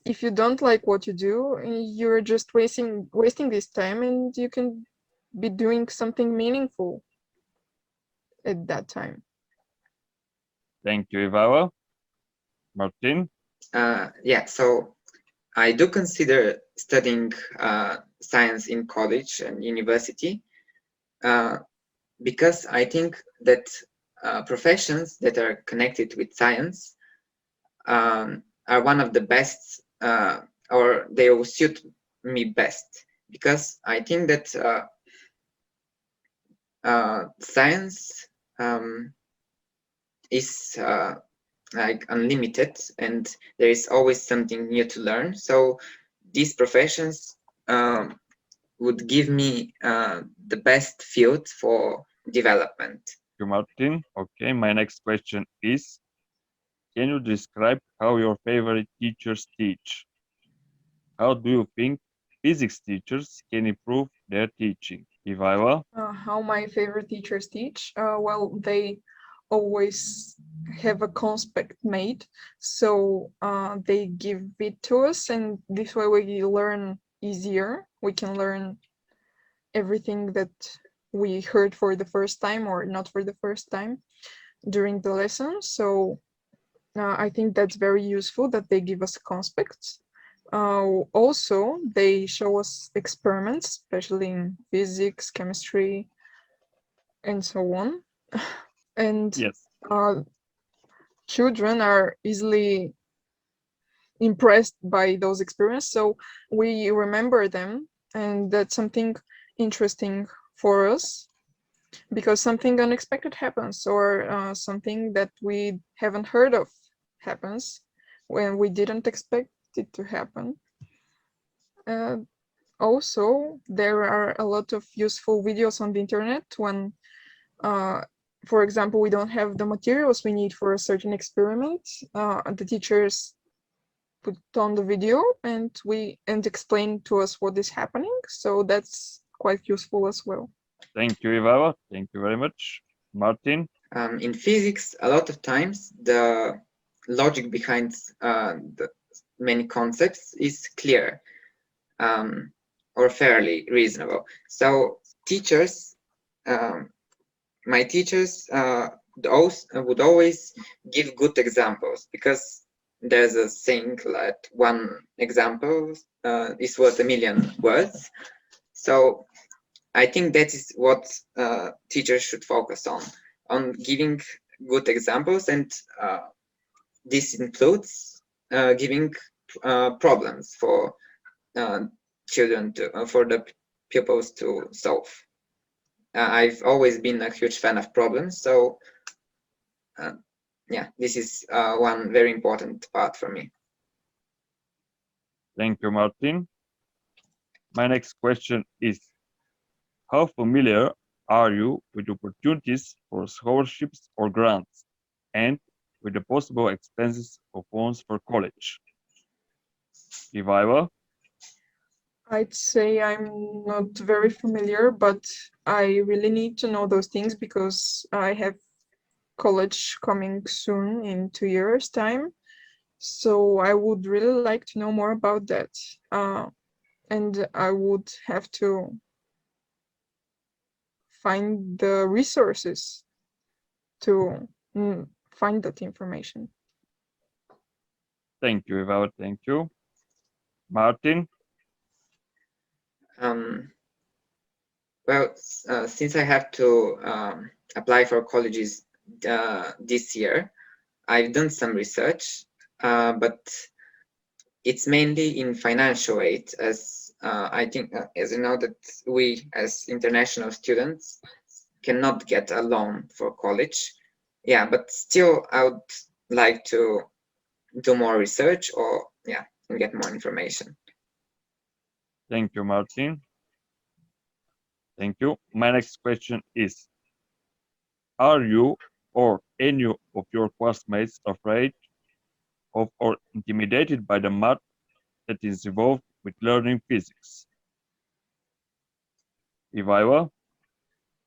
I: if you don't like what you do, you're just wasting this time and you can be doing something meaningful at that time.
H: Thank you, Ivana. Martin?
J: Yeah, so I do consider studying science in college and university because I think that professions that are connected with science are one of the best, or they will suit me best, because I think that science is like unlimited and there is always something new to learn. So these professions would give me the best field for development.
H: Thank you, Martin. Okay, my next question is, can you describe how your favorite teachers teach? How do you think physics teachers can improve their teaching? Ivana?
I: How my favorite teachers teach? Well, they always have a conspect made, so they give it to us, and this way we learn easier. We can learn everything that we heard for the first time or not for the first time during the lesson. So I think that's very useful that they give us conspects. Also, they show us experiments, especially in physics, chemistry, and so on. And
H: yes,
I: children are easily impressed by those experiences, so we remember them, and that's something interesting for us because something unexpected happens or something that we haven't heard of happens when we didn't expect it to happen. Also, there are a lot of useful videos on the internet when, for example, we don't have the materials we need for a certain experiment. The teachers put on the video and explain to us what is happening. So that's quite useful as well.
H: Thank you, Ivana. Thank you very much. Martin?
J: In physics, a lot of times the logic behind the many concepts is clear or fairly reasonable. So teachers, my teachers would always give good examples because there's a saying that one example is worth a million words. So I think that is what teachers should focus on giving good examples, and this includes giving problems for children for the pupils to solve. I've always been a huge fan of problems, so yeah, this is one very important part for me.
H: Thank you, Martin. My next question is, how familiar are you with opportunities for scholarships or grants and with the possible expenses of funds for college? Ivaila?
I: I'd say I'm not very familiar, but I really need to know those things because I have college coming soon in 2 years' time. So I would really like to know more about that. And I would have to find the resources to find that information.
H: Thank you, Ivaila. Thank you. Martin?
J: Well, since I have to apply for colleges this year, I've done some research, but it's mainly in financial aid, as I think, as you know, that we as international students cannot get a loan for college. Yeah, but still, I would like to do more research or and get more information.
H: Thank you, Martin. Thank you. My next question is, are you or any of your classmates afraid of or intimidated by the math that is involved with learning physics? Ivaila?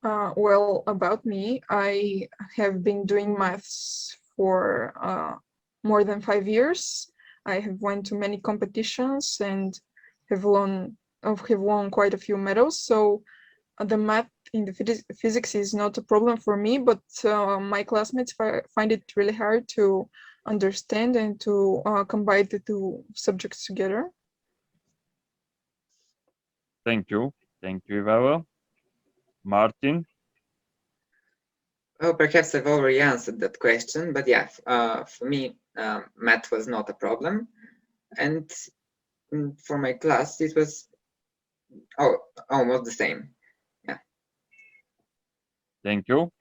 I: Well, about me, I have been doing maths for more than 5 years. I have went to many competitions and have won quite a few medals. So the math in the physics is not a problem for me, but my classmates find it really hard to understand and to combine the two subjects together.
H: Thank you. Thank you, Ivaila. Martin?
J: Oh, perhaps I've already answered that question, but yeah, for me, math was not a problem. And for my class, it was almost the same. Yeah.
H: Thank you.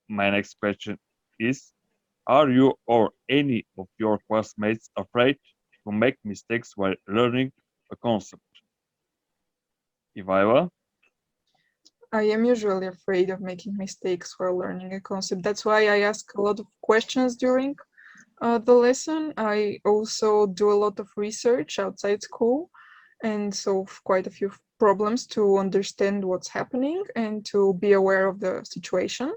H: My next question is, are you or any of your classmates afraid to make mistakes while learning a concept? Ivaila?
I: I am usually afraid of making mistakes while learning a concept. That's why I ask a lot of questions during the lesson. I also do a lot of research outside school and solve quite a few problems to understand what's happening and to be aware of the situation.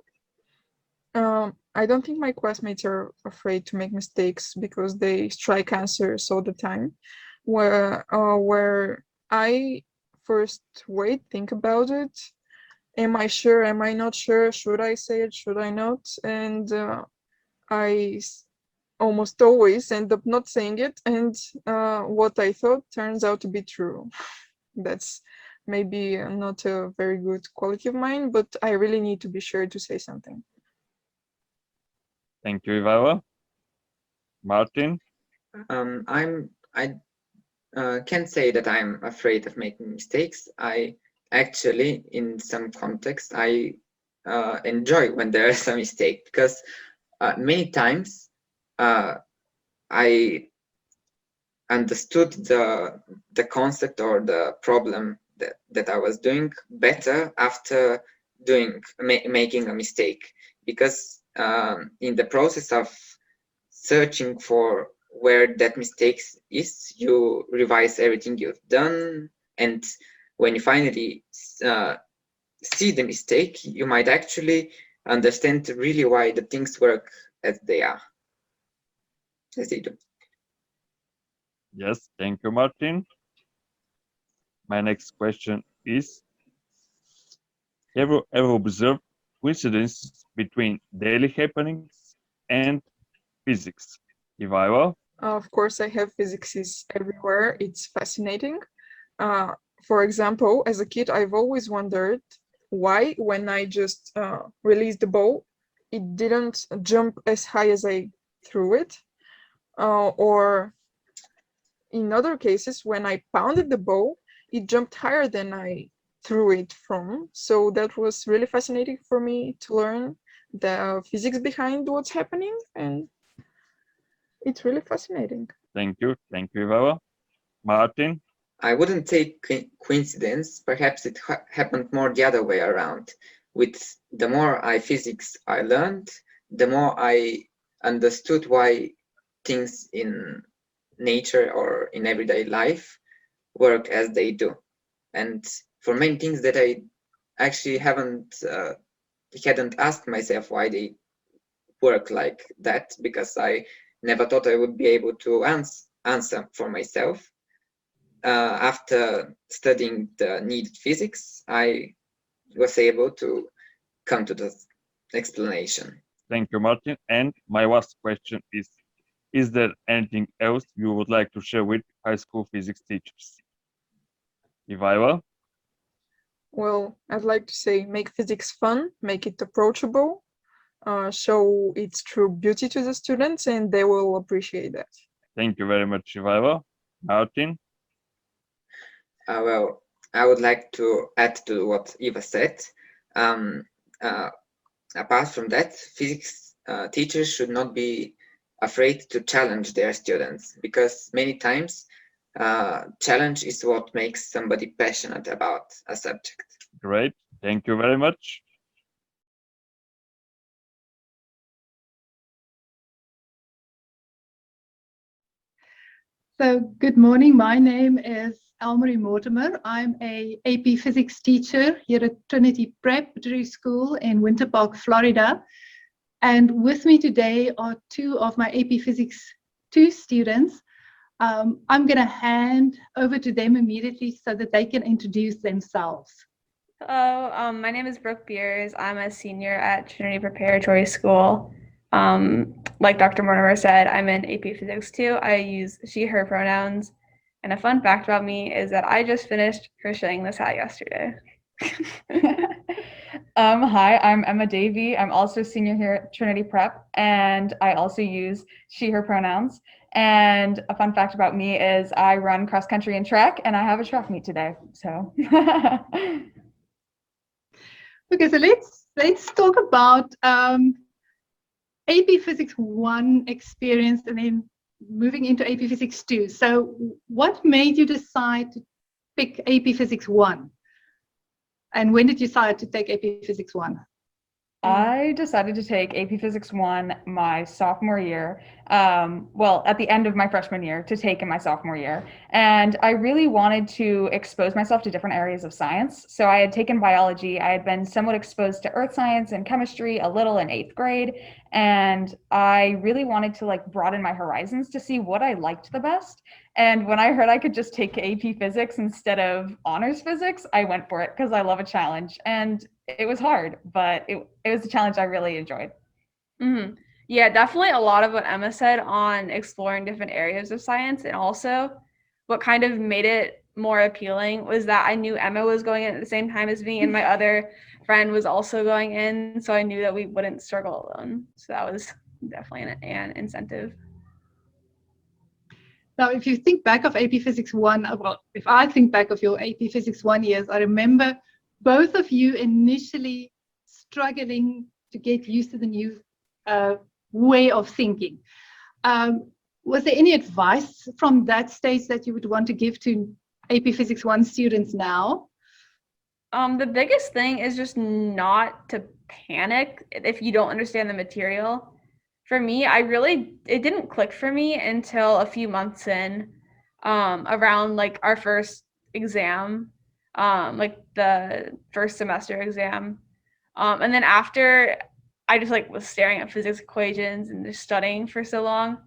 I: I don't think my classmates are afraid to make mistakes because they strike answers all the time. Where I first think about it. Am I sure? Am I not sure? Should I say it? Should I not? And I almost always end up not saying it. And what I thought turns out to be true. That's maybe not a very good quality of mine, but I really need to be sure to say something.
H: Thank you, Ivaila. Martin?
J: I can't say that I'm afraid of making mistakes. I actually, in some context, I enjoy when there is a mistake because many times I understood the concept or the problem that I was doing better after making a mistake, because in the process of searching for where that mistake is, you revise everything you've done, and when you finally see the mistake, you might actually understand really why the things work as they do.
H: Yes, thank you, Martin. My next question is, have you ever observed coincidences between daily happenings and physics? Ivaila?
I: Of course, I have. Physics is everywhere. It's fascinating. For example, as a kid, I've always wondered why, when I just released the ball, it didn't jump as high as I threw it. Or in other cases, when I pounded the ball, it jumped higher than I threw it from. So that was really fascinating for me to learn the physics behind what's happening, and it's really fascinating.
H: Thank you, Ivara. Martin?
J: I wouldn't say coincidence. Perhaps it happened more the other way around. With the more physics I learned, the more I understood why things in nature or in everyday life work as they do. And for many things that I actually hadn't asked myself why they work like that, because I never thought I would be able to answer for myself. After studying the needed physics, I was able to come to the explanation.
H: Thank you, Martin. And my last question is there anything else you would like to share with high school physics teachers? Ivara?
I: Well, I'd like to say make physics fun, make it approachable, show its true beauty to the students, and they will appreciate that.
H: Thank you very much, Ivara. Martin?
J: Well, I would like to add to what Eva said. Apart from that, physics teachers should not be afraid to challenge their students, because many times challenge is what makes somebody passionate about a subject.
H: Great, thank you very much.
K: So good morning, my name is Elmarie Mortimer. I'm a AP Physics teacher here at Trinity Preparatory School in Winter Park, Florida. And with me today are two of my AP Physics 2 students. I'm going to hand over to them immediately so that they can introduce themselves.
L: Hello, my name is Brooke Beers. I'm a senior at Trinity Preparatory School. Like Dr. Mortimer said, I'm in AP Physics 2. I use she, her pronouns. And a fun fact about me is that I just finished crocheting this hat yesterday.
M: Hi, I'm Emma Davey. I'm also a senior here at Trinity Prep, and I also use she, her pronouns. And a fun fact about me is I run cross country and track, and I have a track meet today. So.
K: Okay, so let's talk about AP Physics 1 experience and then moving into AP Physics 2. So what made you decide to pick AP Physics 1? And when did you decide to take AP Physics 1?
M: I decided to take AP Physics 1 my sophomore year, well, at the end of my freshman year, to take in my sophomore year. And I really wanted to expose myself to different areas of science. So I had taken biology. I had been somewhat exposed to earth science and chemistry a little in 8th grade. And I really wanted to like broaden my horizons to see what I liked the best. And when I heard I could just take AP Physics instead of honors physics, I went for it because I love a challenge. And it was hard, but it was a challenge I really enjoyed.
L: Mm-hmm. Yeah, definitely a lot of what Emma said on exploring different areas of science. And also what kind of made it more appealing was that I knew Emma was going in at the same time as me and my other friend was also going in. So I knew that we wouldn't struggle alone. So that was definitely an incentive.
K: Now, if you think back of AP Physics 1, well, if I think back of your AP Physics 1 years, I remember both of you initially struggling to get used to the new way of thinking. Was there any advice from that stage that you would want to give to AP Physics 1 students now?
L: The biggest thing is just not to panic if you don't understand the material. For me, it didn't click for me until a few months in, around like our first exam, like the first semester exam. And then after I just like was staring at physics equations and just studying for so long,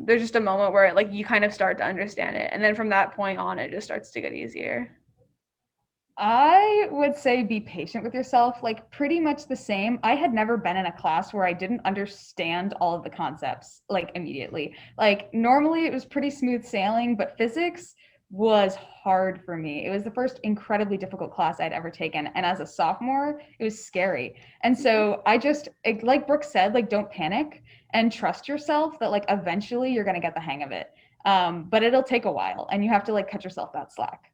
L: there's just a moment where like you kind of start to understand it. And then from that point on, it just starts to get easier.
M: I would say be patient with yourself, like pretty much the same. I had never been in a class where I didn't understand all of the concepts like immediately. Like normally it was pretty smooth sailing, but physics was hard for me. It was the first incredibly difficult class I'd ever taken. And as a sophomore, it was scary. And so like Brooke said, like don't panic and trust yourself that like eventually you're going to get the hang of it. But it'll take a while and you have to like cut yourself that slack.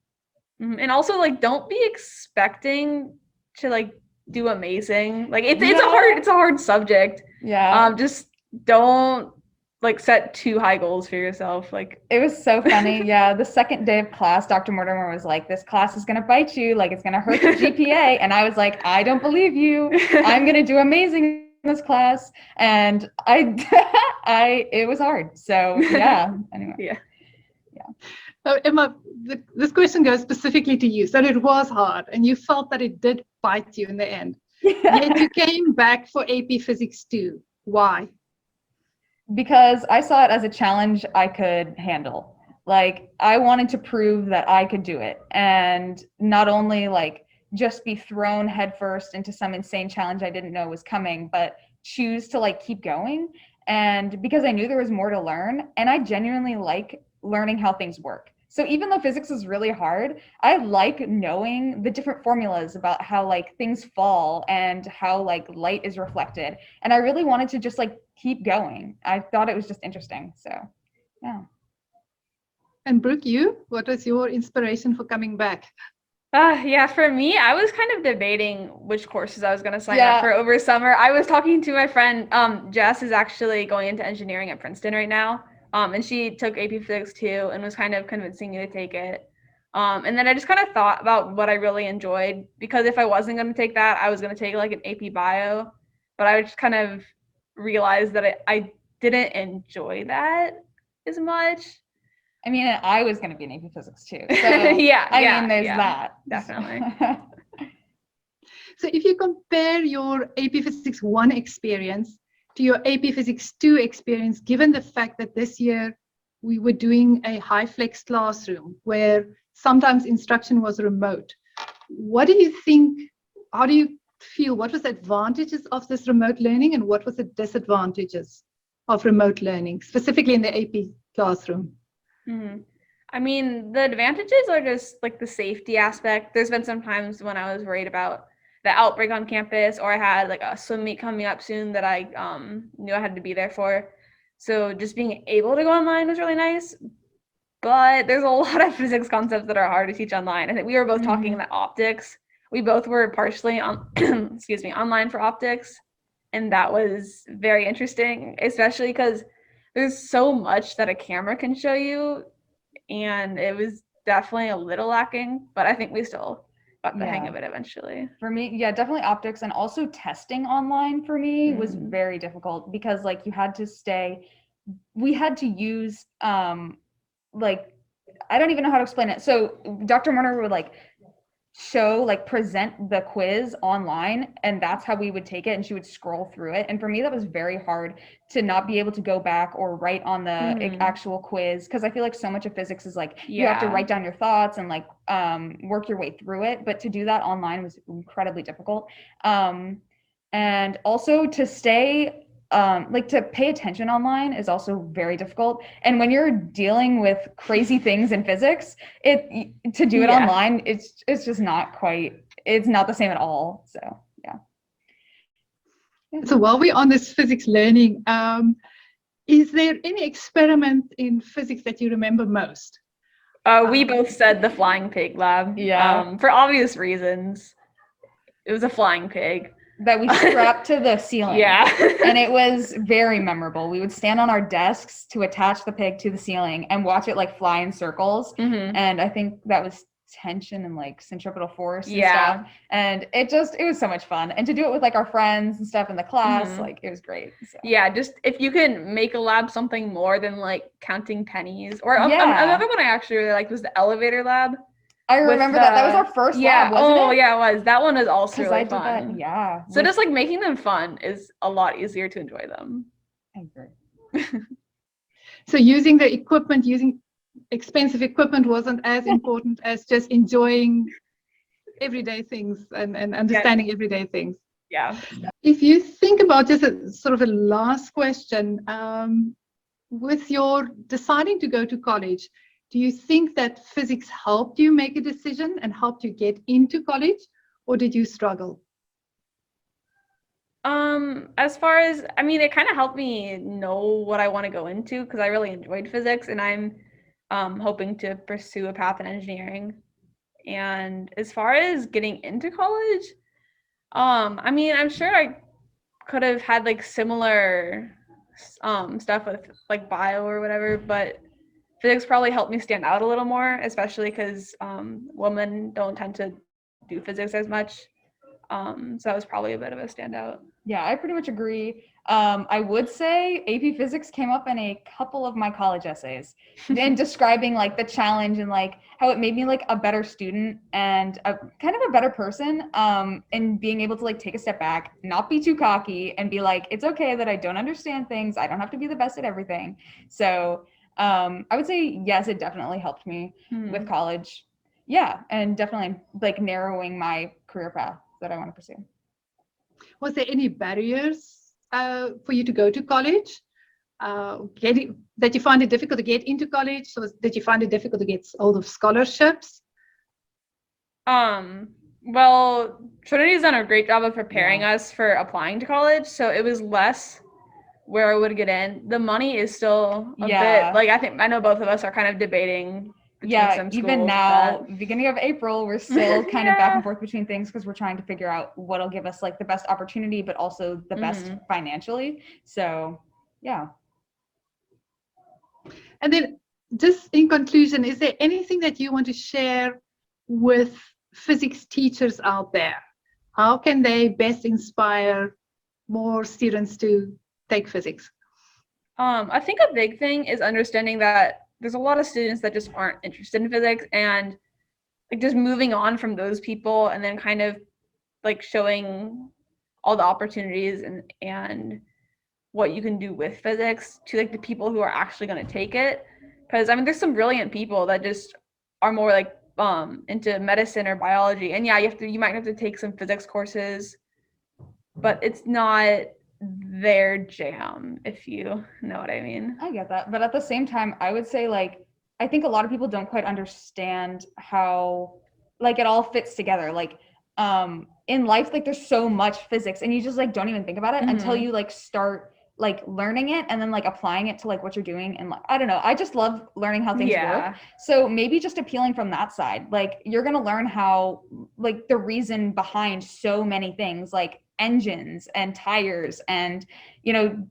L: And also like don't be expecting to like do amazing. Like it's a hard subject.
M: Yeah.
L: Just don't like set too high goals for yourself. Like
M: it was so funny. Yeah, the second day of class, Dr. Mortimer was like, "This class is gonna bite you. Like it's gonna hurt your GPA." And I was like, "I don't believe you. I'm gonna do amazing in this class." And it was hard. So yeah. Anyway.
L: Yeah.
K: So Emma, this question goes specifically to you. So it was hard, and you felt that it did bite you in the end. Yet you came back for AP Physics 2. Why?
M: Because I saw it as a challenge I could handle. Like I wanted to prove that I could do it, and not only like just be thrown headfirst into some insane challenge I didn't know was coming, but choose to like keep going. And because I knew there was more to learn, and I genuinely like learning how things work. So even though physics is really hard, I like knowing the different formulas about how like things fall and how like light is reflected. And I really wanted to just like keep going. I thought it was just interesting. So yeah.
K: And Brooke, what was your inspiration for coming back?
L: Yeah, for me, I was kind of debating which courses I was going to sign up for over summer. I was talking to my friend, Jess is actually going into engineering at Princeton right now. And she took AP Physics 2 and was kind of convincing me to take it. And then I just kind of thought about what I really enjoyed, because if I wasn't going to take that, I was going to take like an AP Bio, but I just kind of realized that I didn't enjoy that as much.
M: I mean, I was going to be an AP Physics too. So, I mean, there's that.
L: Definitely.
K: So if you compare your AP Physics 1 experience to your AP Physics 2 experience, given the fact that this year we were doing a high flex classroom where sometimes instruction was remote, what do you think, how do you feel, what was the advantages of this remote learning and what was the disadvantages of remote learning, specifically in the AP classroom?
L: Mm-hmm. I mean, the advantages are just like the safety aspect. There's been some times when I was worried about the outbreak on campus, or I had like a swim meet coming up soon that I knew I had to be there for. So just being able to go online was really nice. But there's a lot of physics concepts that are hard to teach online. I think we were both talking about optics. We both were partially on, online for optics. And that was very interesting, especially because there's so much that a camera can show you. And it was definitely a little lacking, but I think we still got the hang of it eventually.
M: For me, definitely optics, and also testing online for me was very difficult, because like we had to use like, I don't even know how to explain it. So Dr. Mortimer would like present the quiz online, and that's how we would take it, and she would scroll through it. And for me, that was very hard to not be able to go back or write on the actual quiz, because I feel like so much of physics is like you have to write down your thoughts and like work your way through it, but to do that online was incredibly difficult. And also to stay to pay attention online is also very difficult. And when you're dealing with crazy things in physics, to do it online, it's just not quite, it's not the same at all. So yeah.
K: So while we're on this physics learning, is there any experiment in physics that you remember most?
L: We both said the flying pig lab.
M: Yeah.
L: For obvious reasons. It was a flying pig
M: that we strapped to the ceiling.
L: Yeah.
M: And it was very memorable. We would stand on our desks to attach the pig to the ceiling and watch it like fly in circles. And I think that was tension and like centripetal force and stuff. And it was so much fun. And to do it with like our friends and stuff in the class, like it was great. So.
L: Yeah, just if you can make a lab something more than like counting pennies. Or another one I actually really liked was the elevator lab.
M: I remember that was our first lab, wasn't it?
L: Yeah, it was. That one was also really fun.
M: That,
L: so just like making them fun is a lot easier to enjoy them.
M: I agree.
K: So using the equipment, using expensive equipment wasn't as important as just enjoying everyday things and understanding everyday things.
L: Yeah.
K: If you think about just a sort of a last question, with your deciding to go to college, do you think that physics helped you make a decision and helped you get into college, or did you struggle?
L: As far as, I mean, it kind of helped me know what I want to go into, because I really enjoyed physics, and I'm hoping to pursue a path in engineering. And as far as getting into college, I mean, I'm sure I could have had like similar stuff with like bio or whatever, but physics probably helped me stand out a little more, especially because women don't tend to do physics as much. So that was probably a bit of a standout.
M: Yeah, I pretty much agree. I would say AP Physics came up in a couple of my college essays and describing like the challenge and like how it made me like a better student and a kind of a better person, and being able to like take a step back, not be too cocky and be like, it's okay that I don't understand things. I don't have to be the best at everything. So I would say, yes, it definitely helped me with college. Yeah, and definitely like narrowing my career path that I want to pursue.
K: Was there any barriers for you to go to college? That you find it difficult to get into college? So did you find it difficult to get hold of scholarships?
L: Well, Trinity's done a great job of preparing us for applying to college, so it was less where I would get in. The money is still a bit, like I know both of us are kind of debating.
M: Yeah, even now, beginning of April, we're still kind of back and forth between things because we're trying to figure out what'll give us like the best opportunity, but also the best financially. So, yeah.
K: And then just in conclusion, is there anything that you want to share with physics teachers out there? How can they best inspire more students to take physics?
L: I think a big thing is understanding that there's a lot of students that just aren't interested in physics, and like just moving on from those people and then kind of like showing all the opportunities and what you can do with physics to like the people who are actually going to take it. Because I mean, there's some brilliant people that just are more like into medicine or biology, and yeah, you might have to take some physics courses, but it's not their jam, if you know what I mean.
M: I get that, but at the same time, I would say like I think a lot of people don't quite understand how like it all fits together. Like in life, like there's so much physics, and you just like don't even think about it until you like start like learning it and then like applying it to like what you're doing. And like I don't know, I just love learning how things work. So maybe just appealing from that side, like you're gonna learn how like the reason behind so many things, like engines and tires and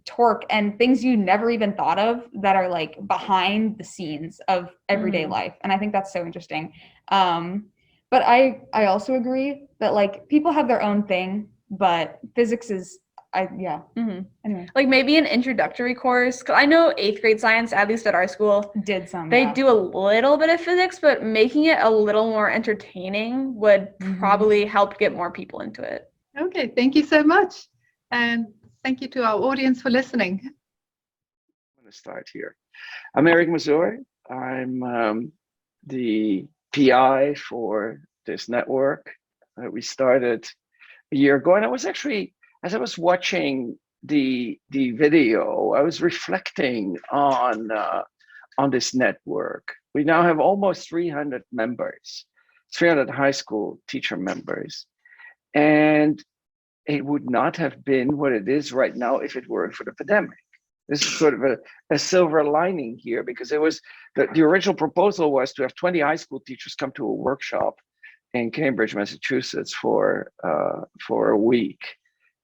M: torque and things you never even thought of that are like behind the scenes of everyday life. And I think that's so interesting. But I also agree that like people have their own thing, but physics is anyway.
L: Like maybe an introductory course, 'cause I know 8th grade science, at least at our school, they do a little bit of physics, but making it a little more entertaining would probably help get more people into it.
K: Okay, thank you so much. And thank you to our audience for listening.
N: I'm going to start here. I'm Eric Mazur. I'm the PI for this network that we started a year ago. And I was actually, as I was watching the video, I was reflecting on this network. We now have almost 300 members, 300 high school teacher members. And it would not have been what it is right now if it weren't for the pandemic. This is sort of a silver lining here, because it was the original proposal was to have 20 high school teachers come to a workshop in Cambridge, Massachusetts for a week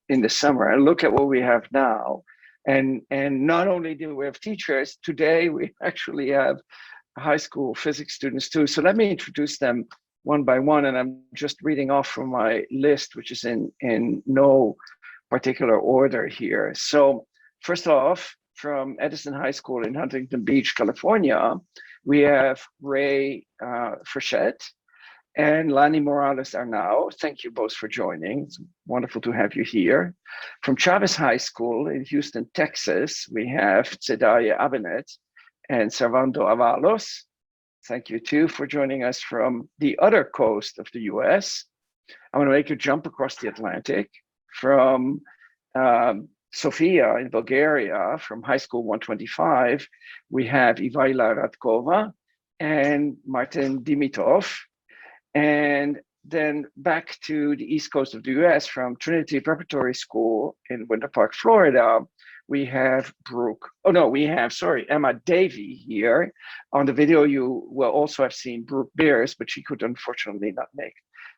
N: in the summer. And look at what we have now. And not only do we have teachers, today we actually have high school physics students too. So let me introduce them one by one, and I'm just reading off from my list, which is in no particular order here. So first off, from Edison High School in Huntington Beach, California, we have Ray Frechette and Lani Morales-Arnao. Thank you both for joining. It's wonderful to have you here. From Chávez High School in Houston, Texas, we have Tsedaye Abenet and Servando Avalos. Thank you too for joining us from the other coast of the US. I'm going to make you jump across the Atlantic from Sofia in Bulgaria, from High School 125. We have Ivaila Radkova and Martin Dimitrov. And then back to the East Coast of the US from Trinity Preparatory School in Winter Park, Florida. We have Brooke, Emma Davey here. On the video, you will also have seen Brooke Beers, but she could unfortunately not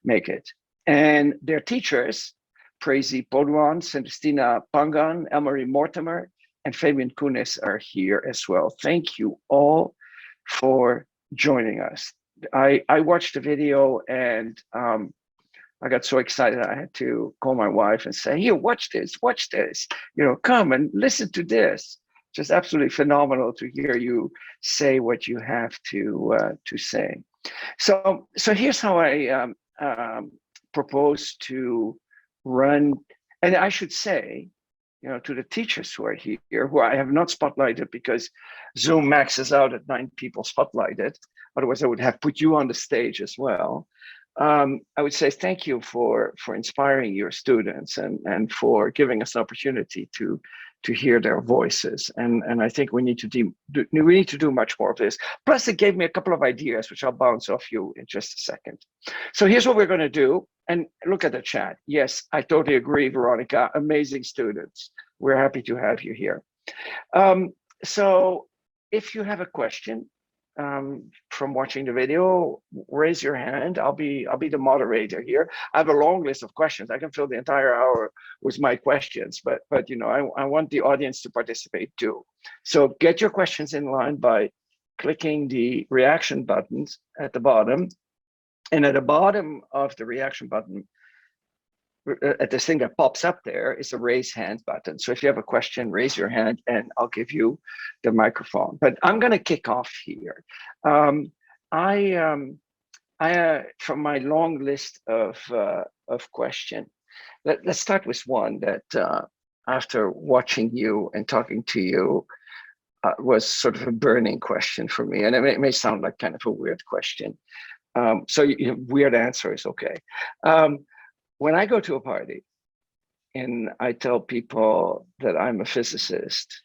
N: make it. And their teachers Prezi Podwan, Celestina Pangan, Elmarie Mortimer, and Fabian Kunis are here as well. Thank you all for joining us. I watched the video and I got so excited I had to call my wife and say, here, watch this, come and listen to this. Just absolutely phenomenal to hear you say what you have to say. So here's how I propose to run, and I should say, to the teachers who are here, who I have not spotlighted because Zoom maxes out at 9 people spotlighted. Otherwise, I would have put you on the stage as well. I would say thank you for inspiring your students and for giving us an opportunity to hear their voices. And I think we need to do much more of this. Plus, it gave me a couple of ideas, which I'll bounce off you in just a second. So here's what we're going to do. And look at the chat. Yes, I totally agree, Veronica. Amazing students. We're happy to have you here. So if you have a question from watching the video, raise your hand. I'll be the moderator here. I have a long list of questions. I can fill the entire hour with my questions, but I want the audience to participate too. So get your questions in line by clicking the reaction buttons at the bottom. And at the bottom of the reaction button, at this thing that pops up there is a raise hand button. So if you have a question, raise your hand and I'll give you the microphone. But I'm going to kick off here. From my long list of questions, let's start with one that after watching you and talking to you was sort of a burning question for me. And it may sound like kind of a weird question. So weird answer is okay. When I go to a party and I tell people that I'm a physicist,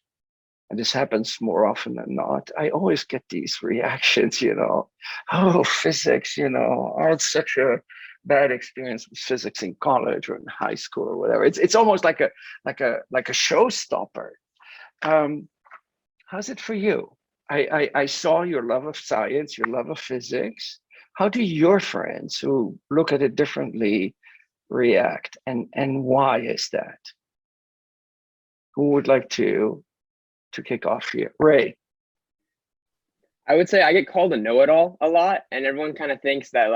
N: and this happens more often than not, I always get these reactions, oh, physics, I had such a bad experience with physics in college or in high school or whatever. It's almost like a showstopper. How's it for you? I saw your love of science, your love of physics. How do your friends who look at it differently react, and why is that? Who would like to kick off here? Ray.
C: I would say I get called a know-it-all a lot, and everyone kind of thinks that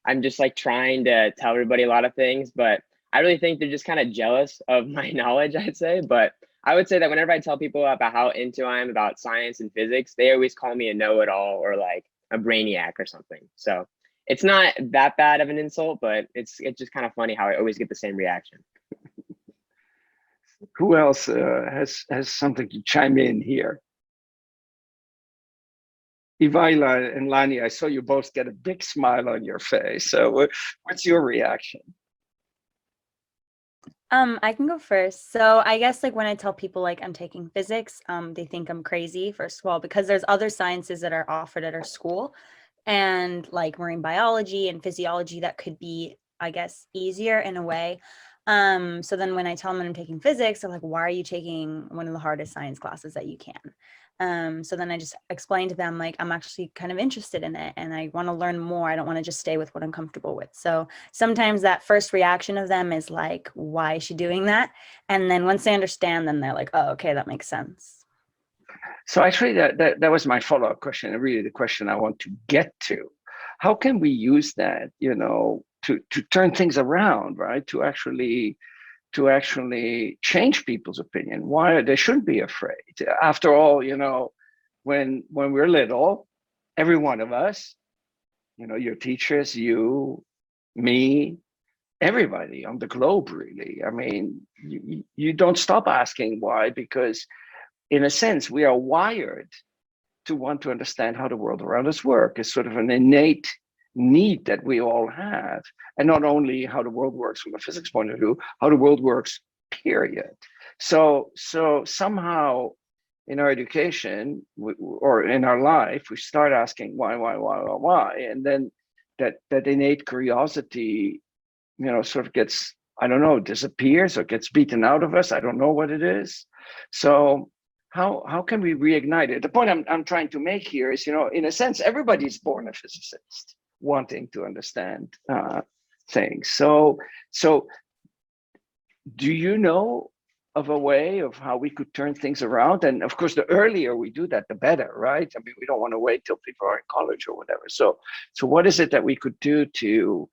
C: I'm just trying to tell everybody a lot of things, but I really think they're just kind of jealous of my knowledge, I'd say. But I would say that whenever I tell people about how into I am about science and physics, they always call me a know-it-all or a brainiac or something. So it's not that bad of an insult, but it's just kind of funny how I always get the same reaction.
N: Who else has something to chime in here? Ivaila and Lani, I saw you both get a big smile on your face. So what's your reaction?
B: I can go first. So I guess when I tell people I'm taking physics, they think I'm crazy, first of all, because there's other sciences that are offered at our school, and marine biology and physiology that could be, I guess, easier in a way. So then when I tell them I'm taking physics, they're like, why are you taking one of the hardest science classes that you can? So then I just explain to them, I'm actually kind of interested in it and I want to learn more. I don't want to just stay with what I'm comfortable with. So sometimes that first reaction of them is why is she doing that? And then once they understand, then they're like, oh, okay, that makes sense.
N: So actually that was my follow-up question, and really the question I want to get to. How can we use that, to turn things around, right? To actually change people's opinion. Why they shouldn't be afraid. After all, when we're little, every one of us, your teachers, you, me, everybody on the globe, really. I mean, you don't stop asking why, because in a sense, we are wired to want to understand how the world around us works. It's sort of an innate need that we all have, and not only how the world works from a physics point of view, how the world works, period. So somehow in our education or in our life, we start asking why, and then that innate curiosity, sort of gets, I don't know, disappears or gets beaten out of us. I don't know what it is. So how can we reignite it? The point I'm trying to make here is, in a sense, everybody's born a physicist, wanting to understand things. So do you know of a way of how we could turn things around? And of course, the earlier we do that, the better, right? I mean, we don't want to wait till people are in college or whatever. So what is it that we could do to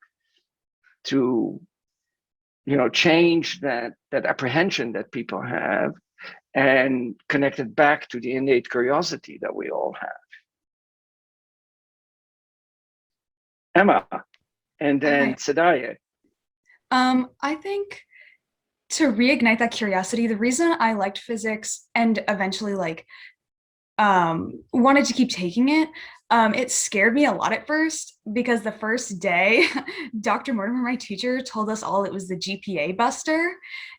N: change that apprehension that people have and connect it back to the innate curiosity that we all have? Emma, and then Tsedaye.
O: I think to reignite that curiosity, the reason I liked physics and eventually wanted to keep taking it, it scared me a lot at first, because the first day, Dr. Mortimer, my teacher, told us all it was the GPA buster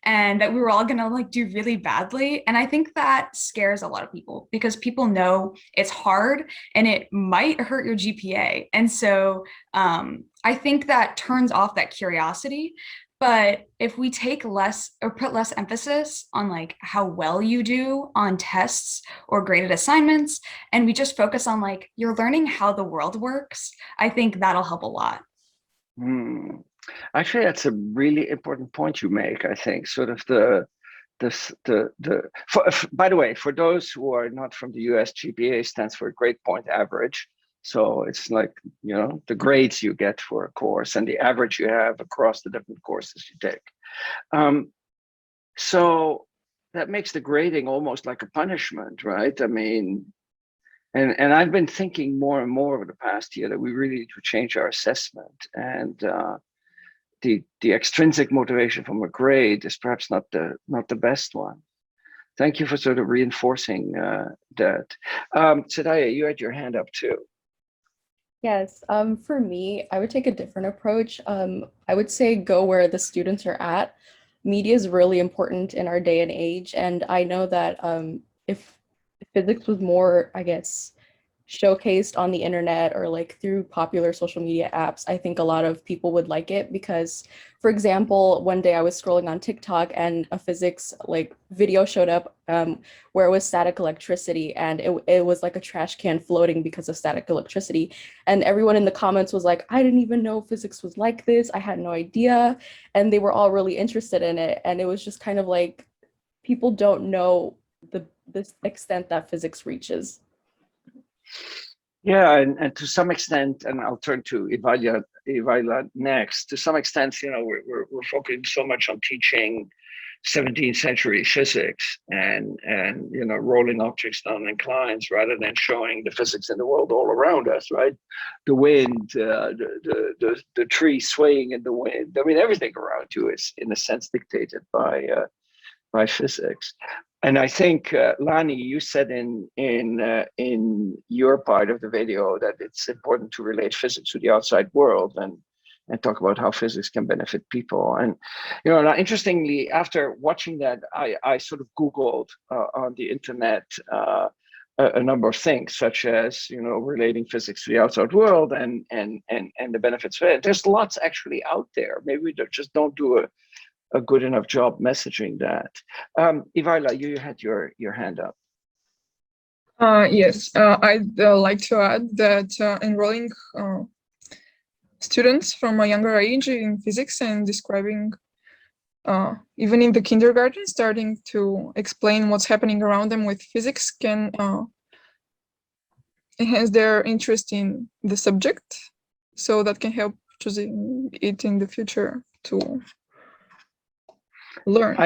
O: and that we were all gonna do really badly. And I think that scares a lot of people, because people know it's hard and it might hurt your GPA. And so I think that turns off that curiosity. But if we take less or put less emphasis on how well you do on tests or graded assignments, and we just focus on you're learning how the world works, I think that'll help a lot.
N: Actually, that's a really important point you make. I think sort of by the way, for those who are not from the US, GPA stands for grade point average. So it's the grades you get for a course and the average you have across the different courses you take. So that makes the grading almost like a punishment, right? I mean, and I've been thinking more and more over the past year that we really need to change our assessment, and the extrinsic motivation from a grade is perhaps not the best one. Thank you for sort of reinforcing that. Tsedaye, you had your hand up too.
E: Yes, for me, I would take a different approach. I would say go where the students are at. Media is really important in our day and age, and I know that if physics was more, I guess, showcased on the internet or through popular social media apps, I think a lot of people would like it, because, for example, one day I was scrolling on TikTok and a physics video showed up where it was static electricity, and it was like a trash can floating because of static electricity. And everyone in the comments was like, I didn't even know physics was like this. I had no idea. And they were all really interested in it. And it was just kind of people don't know the extent that physics reaches.
N: Yeah, and to some extent, and I'll turn to Ivaila next. To some extent, we're focusing so much on teaching 17th century physics and rolling objects down inclines rather than showing the physics in the world all around us, right? The wind, the tree swaying in the wind. I mean, everything around you is in a sense dictated by physics. And I think, Lani, you said in your part of the video that it's important to relate physics to the outside world and talk about how physics can benefit people. And now, interestingly, after watching that, I sort of Googled on the internet a number of things, such as relating physics to the outside world and the benefits of it. There's lots actually out there. Maybe we just don't do a good enough job messaging that. Ivaila, you had your hand up.
I: Yes, I'd like to add that enrolling students from a younger age in physics and describing, even in the kindergarten, starting to explain what's happening around them with physics can enhance their interest in the subject. So that can help choosing it in the future to learn.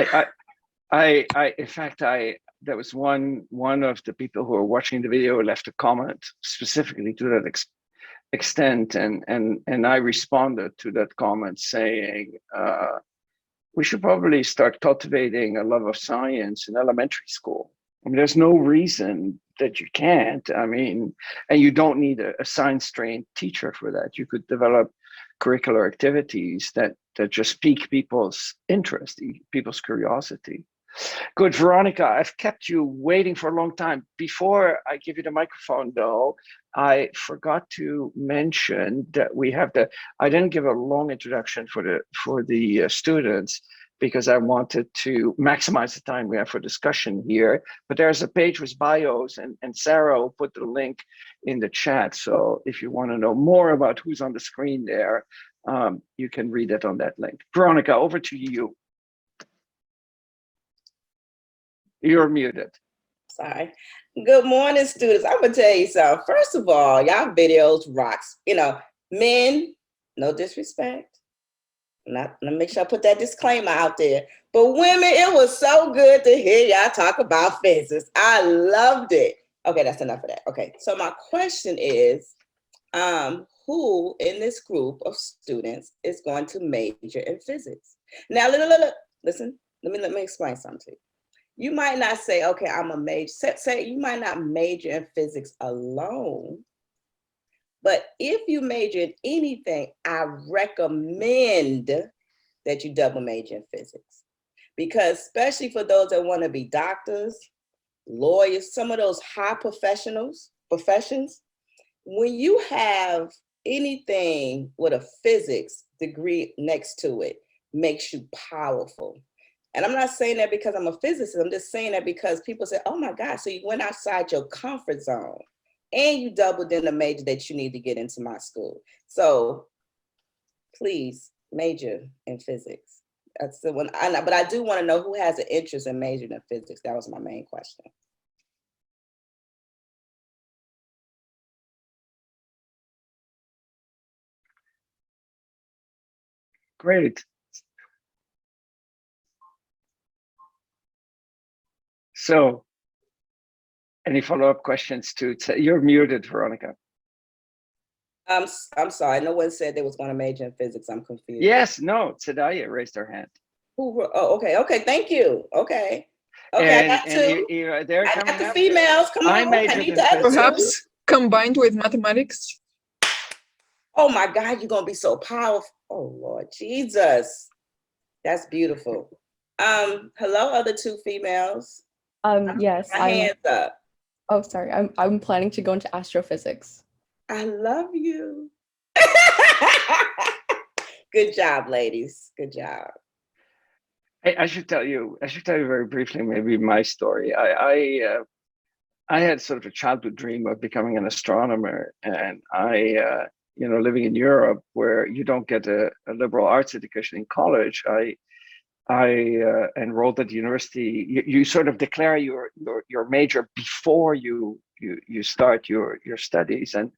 N: In fact, there was one of the people who were watching the video left a comment specifically to that extent, and I responded to that comment saying we should probably start cultivating a love of science in elementary school. I mean, there's no reason that you can't. I mean, and you don't need a science-trained teacher for that. You could develop curricular activities that just pique people's interest, people's curiosity. Good, Veronica, I've kept you waiting for a long time. Before I give you the microphone, though, I forgot to mention that I didn't give a long introduction for the students because I wanted to maximize the time we have for discussion here. But there's a page with bios, and Sarah will put the link in the chat. So if you want to know more about who's on the screen there, you can read it on that link. Veronica, over to you. You're muted.
P: Sorry. Good morning, students. I'm gonna tell you something. First of all, y'all videos rocks. You know, men, no disrespect. Not, let me make sure I put that disclaimer out there. But women, it was so good to hear y'all talk about physics. I loved it. Okay, that's enough of that. Okay, so my question is, who in this group of students is going to major in physics? Now, listen, let me explain something to you. You might not say, okay, I'm a major, say you might not major in physics alone, but if you major in anything, I recommend that you double major in physics. Because especially for those that want to be doctors, lawyers, some of those high professions, when you have anything with a physics degree next to it, makes you powerful. And I'm not saying that because I'm a physicist, I'm just saying that because people say, oh my God, so you went outside your comfort zone and you doubled in the major that you need to get into my school. So please major in physics. That's the one, but I do want to know who has an interest in majoring in physics. That was my main question.
N: Great. So, any follow-up questions to, you're muted, Veronica.
P: I'm sorry, no one said they was going to major in physics. I'm confused.
N: Yes, no, Tsedaye raised her hand.
P: Who? Oh, okay, thank you. Okay, I got two.
N: They're
P: I
N: coming
P: got the
N: up.
P: females. Come on, I need to have two.
I: Perhaps combined with mathematics.
P: Oh my God, you're gonna be so powerful. Oh Lord Jesus, that's beautiful. Hello, other two females.
E: Yes,
P: my hands up.
E: Oh, sorry. I'm planning to go into astrophysics.
P: I love you. Good job, ladies. Good job.
N: I should tell you very briefly, maybe my story. I had sort of a childhood dream of becoming an astronomer, and living in Europe where you don't get a liberal arts education in college, I enrolled at the university. You sort of declare your major before you start your studies, and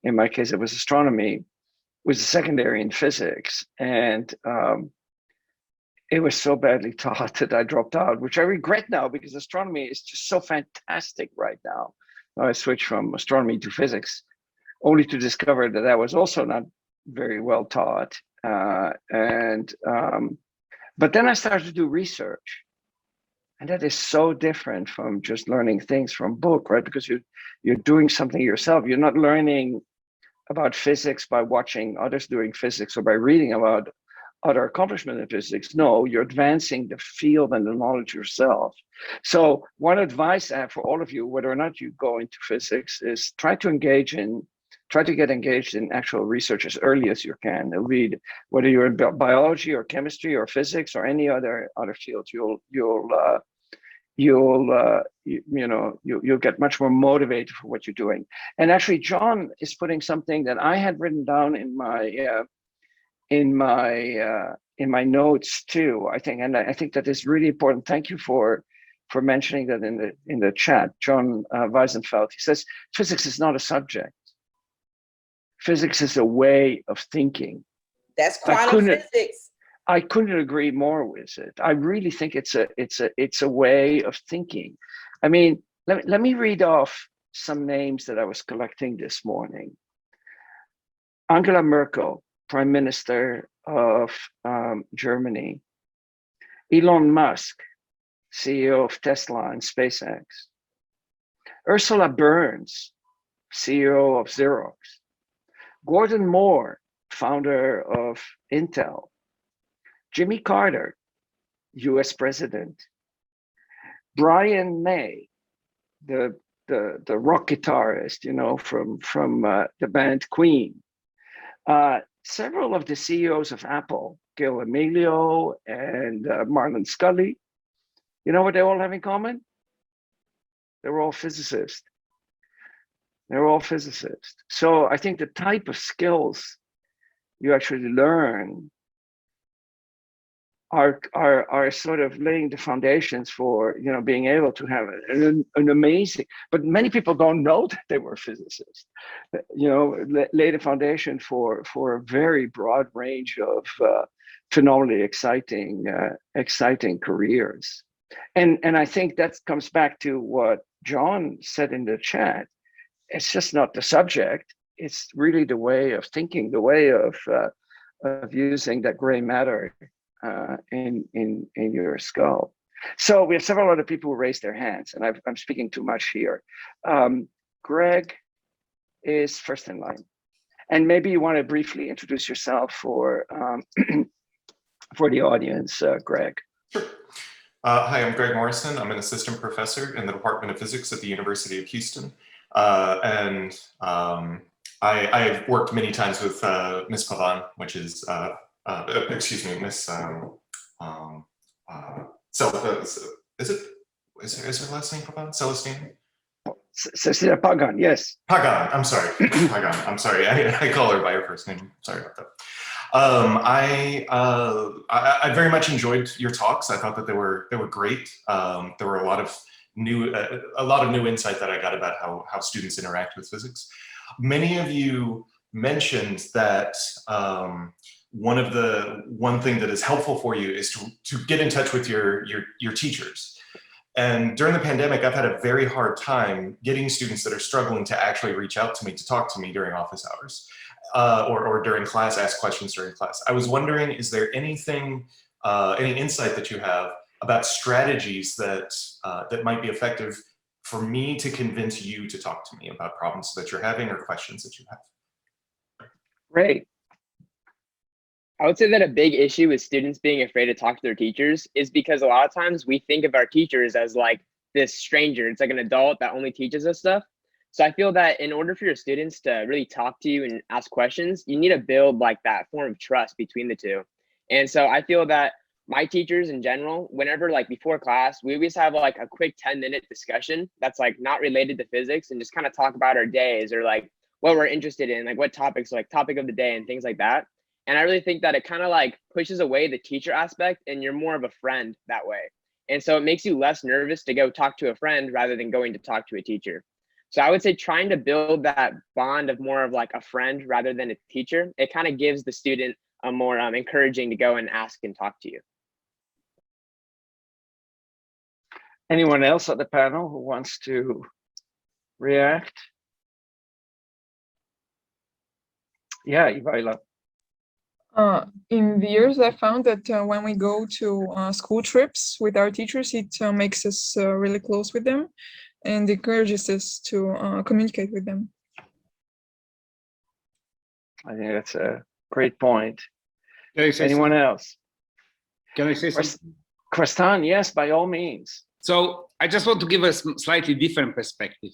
N: in my case, it was astronomy. It was a secondary in physics, and it was so badly taught that I dropped out, which I regret now because astronomy is just so fantastic right now. I switched from astronomy to physics, only to discover that that was also not very well taught. But then I started to do research, and that is so different from just learning things from book, right? Because you're doing something yourself. You're not learning about physics by watching others doing physics or by reading about other accomplishment in physics. No, you're advancing the field and the knowledge yourself. So one advice I have for all of you, whether or not you go into physics, is try to get engaged in actual research as early as you can. Read, whether you're in biology or chemistry or physics or any other fields, you'll get much more motivated for what you're doing. And actually, John is putting something that I had written down in my notes too. I think that is really important. Thank you for mentioning that in the chat. John Weisenfeld, he says physics is not a subject. Physics is a way of thinking.
P: That's quantum physics.
N: I couldn't agree more with it. I really think it's a way of thinking. I mean, let me read off some names that I was collecting this morning. Angela Merkel, Prime Minister of Germany. Elon Musk, CEO of Tesla and SpaceX. Ursula Burns, CEO of Xerox. Gordon Moore, founder of Intel. Jimmy Carter, US President. Brian May, the rock guitarist, from the band Queen. Several of the CEOs of Apple, Gil Amelio and Marlon Scully, you know what they all have in common? They were all physicists. They're all physicists. So I think the type of skills you actually learn are sort of laying the foundations for, you know, being able to have an amazing, but many people don't know that they were physicists, you know, lay the foundation for a very broad range of phenomenally exciting careers. And I think that comes back to what John said in the chat. It's just not the subject, it's really the way of thinking, the way of using that gray matter in your skull. So we have several other people who raised their hands, and I'm speaking too much here. Greg is first in line, and maybe you want to briefly introduce yourself for for the audience, Greg.
Q: Sure. Hi, I'm Greg Morrison. I'm an assistant professor in the Department of Physics at the University of Houston, I've worked many times with Miss Pavan, which is excuse me, Miss is her last name Pavan? Celestina?
N: Celestina Pangan, yes.
Q: Pangan, I'm sorry. Pangan, I'm sorry. I call her by her first name. Sorry about that. I very much enjoyed your talks. I thought that they were great. There were a lot of new insight that I got about how students interact with physics. Many of you mentioned that one thing that is helpful for you is to get in touch with your teachers. And during the pandemic, I've had a very hard time getting students that are struggling to actually reach out to me to talk to me during office hours or during class, ask questions during class. I was wondering, is there anything, any insight that you have about strategies that might be effective for me to convince you to talk to me about problems that you're having or questions that you have?
N: Great.
C: I would say that a big issue with students being afraid to talk to their teachers is because a lot of times we think of our teachers as like this stranger. It's like an adult that only teaches us stuff. So I feel that in order for your students to really talk to you and ask questions, you need to build like that form of trust between the two. And so I feel that my teachers in general, whenever like before class, we always have like a quick 10-minute discussion that's like not related to physics and just kind of talk about our days or like what we're interested in, like what topics, like topic of the day and things like that. And I really think that it kind of like pushes away the teacher aspect and you're more of a friend that way. And so it makes you less nervous to go talk to a friend rather than going to talk to a teacher. So I would say trying to build that bond of more of like a friend rather than a teacher, it kind of gives the student a more encouraging to go and ask and talk to you.
N: Anyone else on the panel who wants to react? Yeah, Ivaila.
I: In the years, I found that when we go to school trips with our teachers, it makes us really close with them and encourages us to communicate with them.
N: I think that's a great point.
R: Anyone
N: else?
R: Can I say something?
N: Kristan, yes, by all means.
R: So I just want to give a slightly different perspective.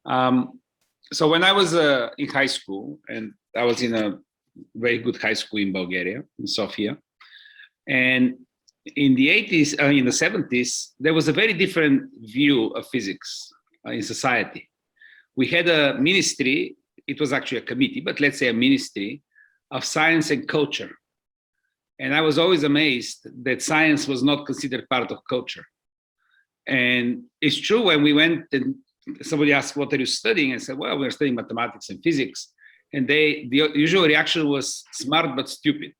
R: So when I was in high school, and I was in a very good high school in Bulgaria, in Sofia, and in the 80s, in the 70s, there was a very different view of physics in society. We had a ministry, it was actually a committee, but let's say a ministry of science and culture. And I was always amazed that science was not considered part of culture. And it's true, when we went and somebody asked, what are you studying? I said, well, we're studying mathematics and physics. And the usual reaction was smart but stupid,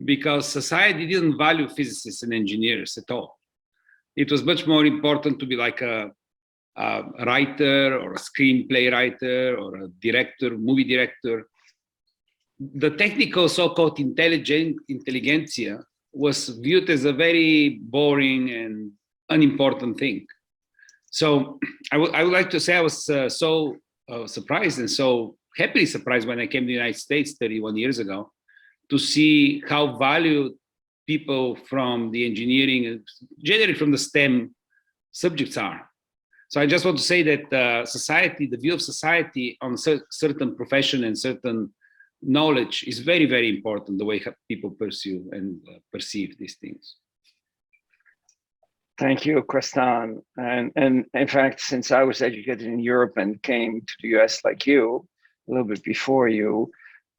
R: because society didn't value physicists and engineers at all. It was much more important to be like a writer or a screenplay writer or a director, movie director. The technical so-called intelligentsia was viewed as a very boring and unimportant thing. So I would like to say I was so surprised and so happily surprised when I came to the United States 31 years ago to see how valued people from the engineering and generally from the STEM subjects are. So I just want to say that society, the view of society on certain profession and certain knowledge is very, very important, the way people pursue and perceive these things.
N: Thank you, Kristan. And in fact, since I was educated in Europe and came to the US like you, a little bit before you,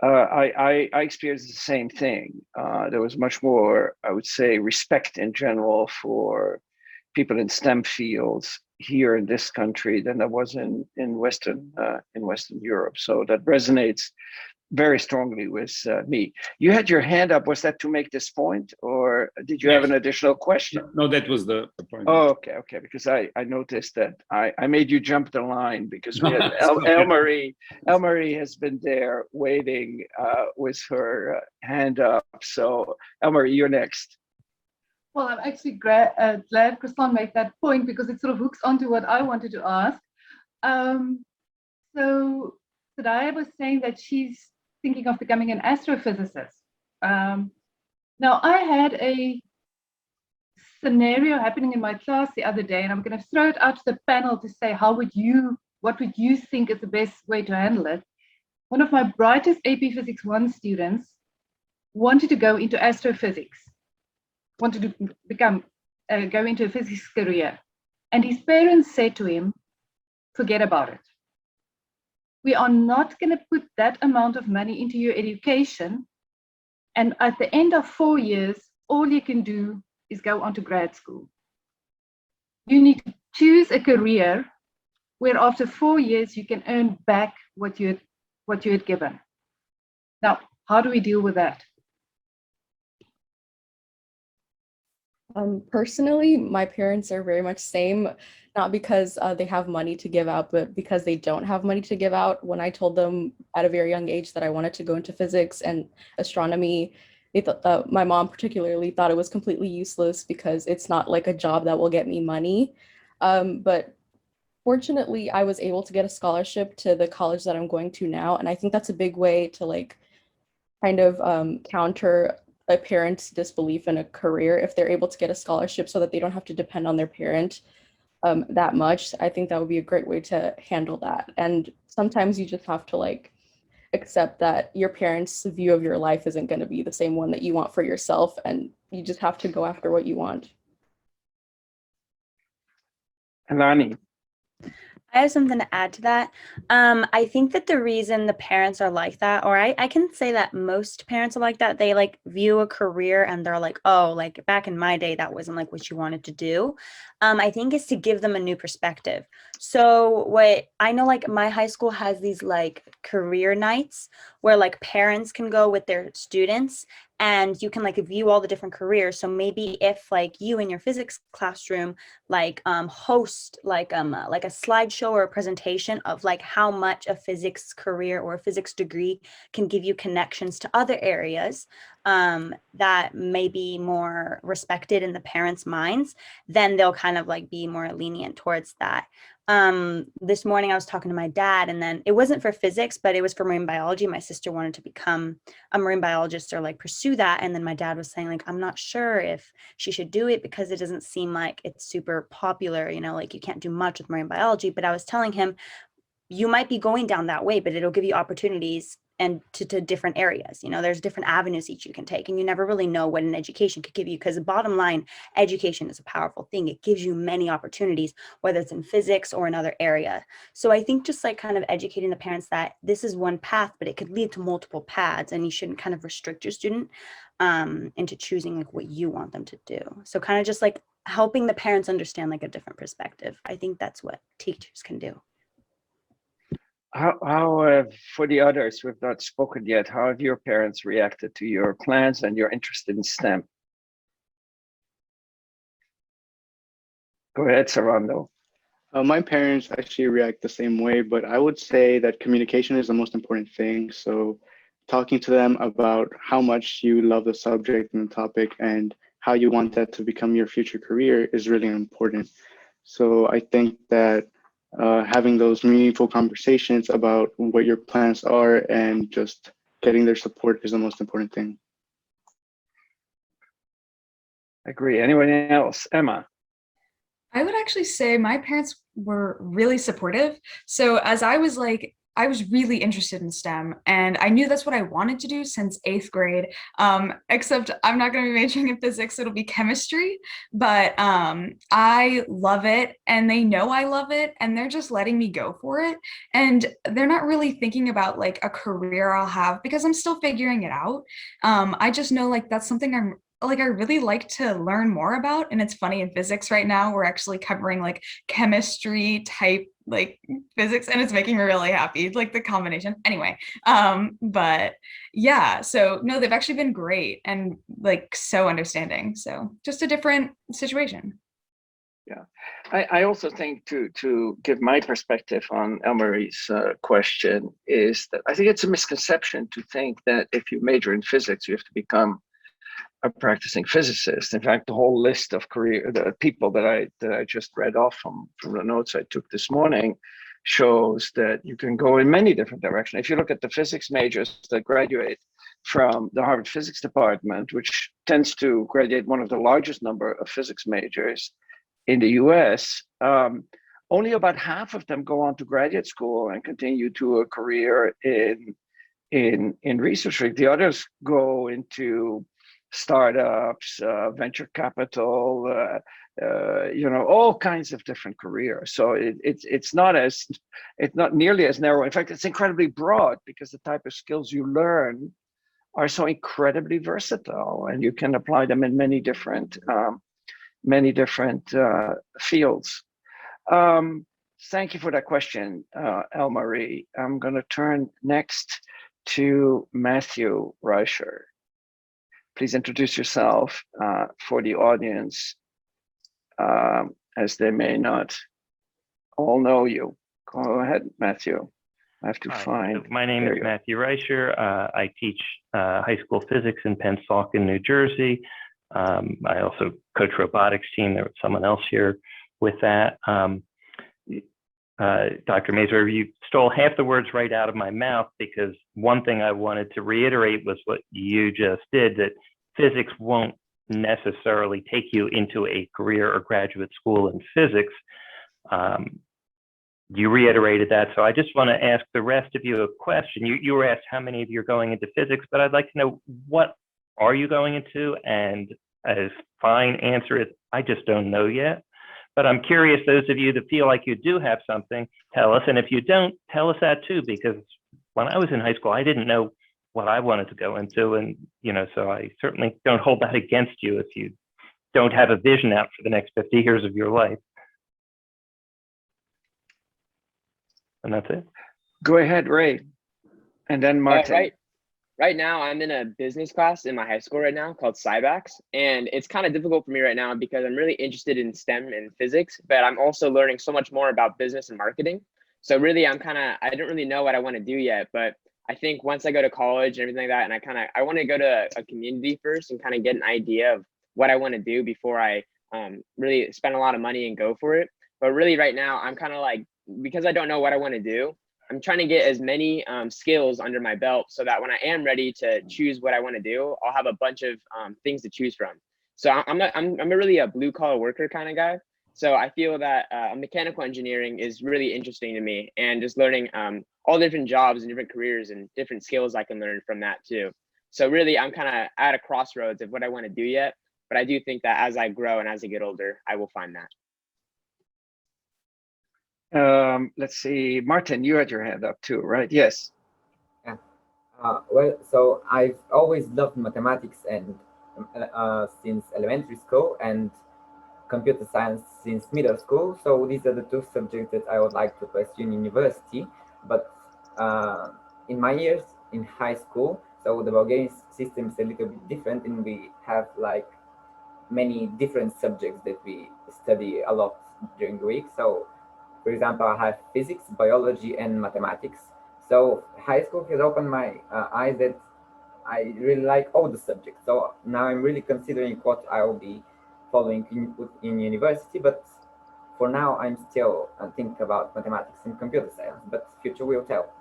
N: I experienced the same thing. There was much more, I would say, respect in general for people in STEM fields here in this country than there was in Western Europe. So that resonates very strongly with me. You had your hand up. Was that to make this point, or did you have an additional question?
R: No, that was the point.
N: Oh, okay. Because I noticed that I made you jump the line because we had Elmarie. Elmarie has been there waiting with her hand up. So Elmarie, you're next.
K: Well, I'm actually glad Kristan made that point because it sort of hooks onto what I wanted to ask. So Tsedaye was saying that she's thinking of becoming an astrophysicist. Now, I had a scenario happening in my class the other day, and I'm going to throw it out to the panel to say, what would you think is the best way to handle it? One of my brightest AP Physics 1 students wanted to go into astrophysics, wanted to go into a physics career. And his parents said to him, forget about it. We are not going to put that amount of money into your education. And at the end of 4 years, all you can do is go on to grad school. You need to choose a career where after 4 years, you can earn back what you had given. Now, how do we deal with that?
E: Personally, my parents are very much same, not because they have money to give out, but because they don't have money to give out. When I told them at a very young age that I wanted to go into physics and astronomy, they thought, my mom particularly thought it was completely useless because it's not like a job that will get me money. But fortunately, I was able to get a scholarship to the college that I'm going to now. And I think that's a big way to like kind of counter a parent's disbelief in a career if they're able to get a scholarship so that they don't have to depend on their parent that much. I think that would be a great way to handle that. And sometimes you just have to like accept that your parents' view of your life isn't going to be the same one that you want for yourself, and you just have to go after what you want.
N: Lani.
B: I have something to add to that. I think that the reason the parents are like that, or I can say that most parents are like that, they like view a career and they're like, oh, like back in my day, that wasn't like what you wanted to do. I think is to give them a new perspective. So what I know, like my high school has these like career nights where like parents can go with their students and you can like view all the different careers. So maybe if like you in your physics classroom like host like a slideshow or a presentation of like how much a physics career or a physics degree can give you connections to other areas that may be more respected in the parents' minds, then they'll kind of like be more lenient towards that. This morning I was talking to my dad, and then it wasn't for physics, but it was for marine biology. My sister wanted to become a marine biologist or like pursue that. And then my dad was saying like, I'm not sure if she should do it because it doesn't seem like it's super popular, you know, like you can't do much with marine biology. But I was telling him, you might be going down that way, but it'll give you opportunities and to different areas. You know, there's different avenues each you can take, and you never really know what an education could give you, because the bottom line, education is a powerful thing. It gives you many opportunities, whether it's in physics or another area. So I think just like kind of educating the parents that this is one path, but it could lead to multiple paths, and you shouldn't kind of restrict your student into choosing like what you want them to do. So kind of just like helping the parents understand like a different perspective. I think that's what teachers can do.
N: How for the others who have not spoken yet, how have your parents reacted to your plans and your interest in STEM? Go ahead, Sarando.
G: My parents actually react the same way, but I would say that communication is the most important thing. So talking to them about how much you love the subject and the topic and how you want that to become your future career is really important. So I think that having those meaningful conversations about what your plans are and just getting their support is the most important thing.
N: I agree. Anyone else? Emma?
O: I would actually say my parents were really supportive. So as I was like I was really interested in STEM, and I knew that's what I wanted to do since 8th grade. Except I'm not going to be majoring in physics; it'll be chemistry. But I love it, and they know I love it, and they're just letting me go for it. And they're not really thinking about like a career I'll have because I'm still figuring it out. I just know like that's something I really like to learn more about. And it's funny, in physics right now, we're actually covering like chemistry type like physics, and it's making me really happy, like the combination. Anyway, but yeah, so no, they've actually been great and like so understanding. So just a different situation.
N: Yeah, I also think to give my perspective on Elmarie's question is that I think it's a misconception to think that if you major in physics, you have to become a practicing physicist. In fact, the whole list of the people that I just read off from the notes I took this morning shows that you can go in many different directions. If you look at the physics majors that graduate from the Harvard Physics Department, which tends to graduate one of the largest number of physics majors in the US, only about half of them go on to graduate school and continue to a career in research. The others go into startups, venture capital, all kinds of different careers. So it's not nearly as narrow. In fact, it's incredibly broad because the type of skills you learn are so incredibly versatile, and you can apply them in many different fields. Thank you for that question, Elmarie. I'm going to turn next to Matthew Reicher. Please introduce yourself for the audience, as they may not all know you. Go ahead, Matthew. I have to find.
S: So my name is Matthew Reicher. I teach high school physics in Pennsauken, New Jersey. I also coach robotics team. There was someone else here with that. Dr. Mazur, you stole half the words right out of my mouth, because one thing I wanted to reiterate was what you just did, that physics won't necessarily take you into a career or graduate school in physics. You reiterated that, so I just want to ask the rest of you a question. You were asked how many of you are going into physics, but I'd like to know, what are you going into? And a fine answer is, I just don't know yet. But I'm curious, those of you that feel like you do have something, tell us. And if you don't, tell us that too, because when I was in high school, I didn't know what I wanted to go into. And, so I certainly don't hold that against you if you don't have a vision out for the next 50 years of your life. And that's it.
N: Go ahead, Ray. And then Martin.
C: Right now, I'm in a business class in my high school right now called SciBax, and it's kind of difficult for me right now because I'm really interested in STEM and physics, but I'm also learning so much more about business and marketing. So really, I don't really know what I want to do yet, but I think once I go to college and everything like that, and I want to go to a community first and kind of get an idea of what I want to do before I really spend a lot of money and go for it. But really right now, I'm kind of like, because I don't know what I want to do, I'm trying to get as many skills under my belt so that when I am ready to choose what I want to do, I'll have a bunch of things to choose from. So I'm really a blue collar worker kind of guy. So I feel that mechanical engineering is really interesting to me, and just learning all different jobs and different careers and different skills I can learn from that too. So really, I'm kind of at a crossroads of what I want to do yet, but I do think that as I grow and as I get older, I will find that.
N: Let's see, Martin, you had your hand up too, right? Yes.
T: Yeah. Well, so I've always loved mathematics and since elementary school, and computer science since middle school. So these are the two subjects that I would like to pursue in university. But in my years in high school, so the Bulgarian system is a little bit different, and we have like many different subjects that we study a lot during the week. So for example, I have physics, biology, and mathematics. So high school has opened my eyes that I really like all the subjects. So now I'm really considering what I will be following in university. But for now, I'm still thinking about mathematics and computer science. But future will tell.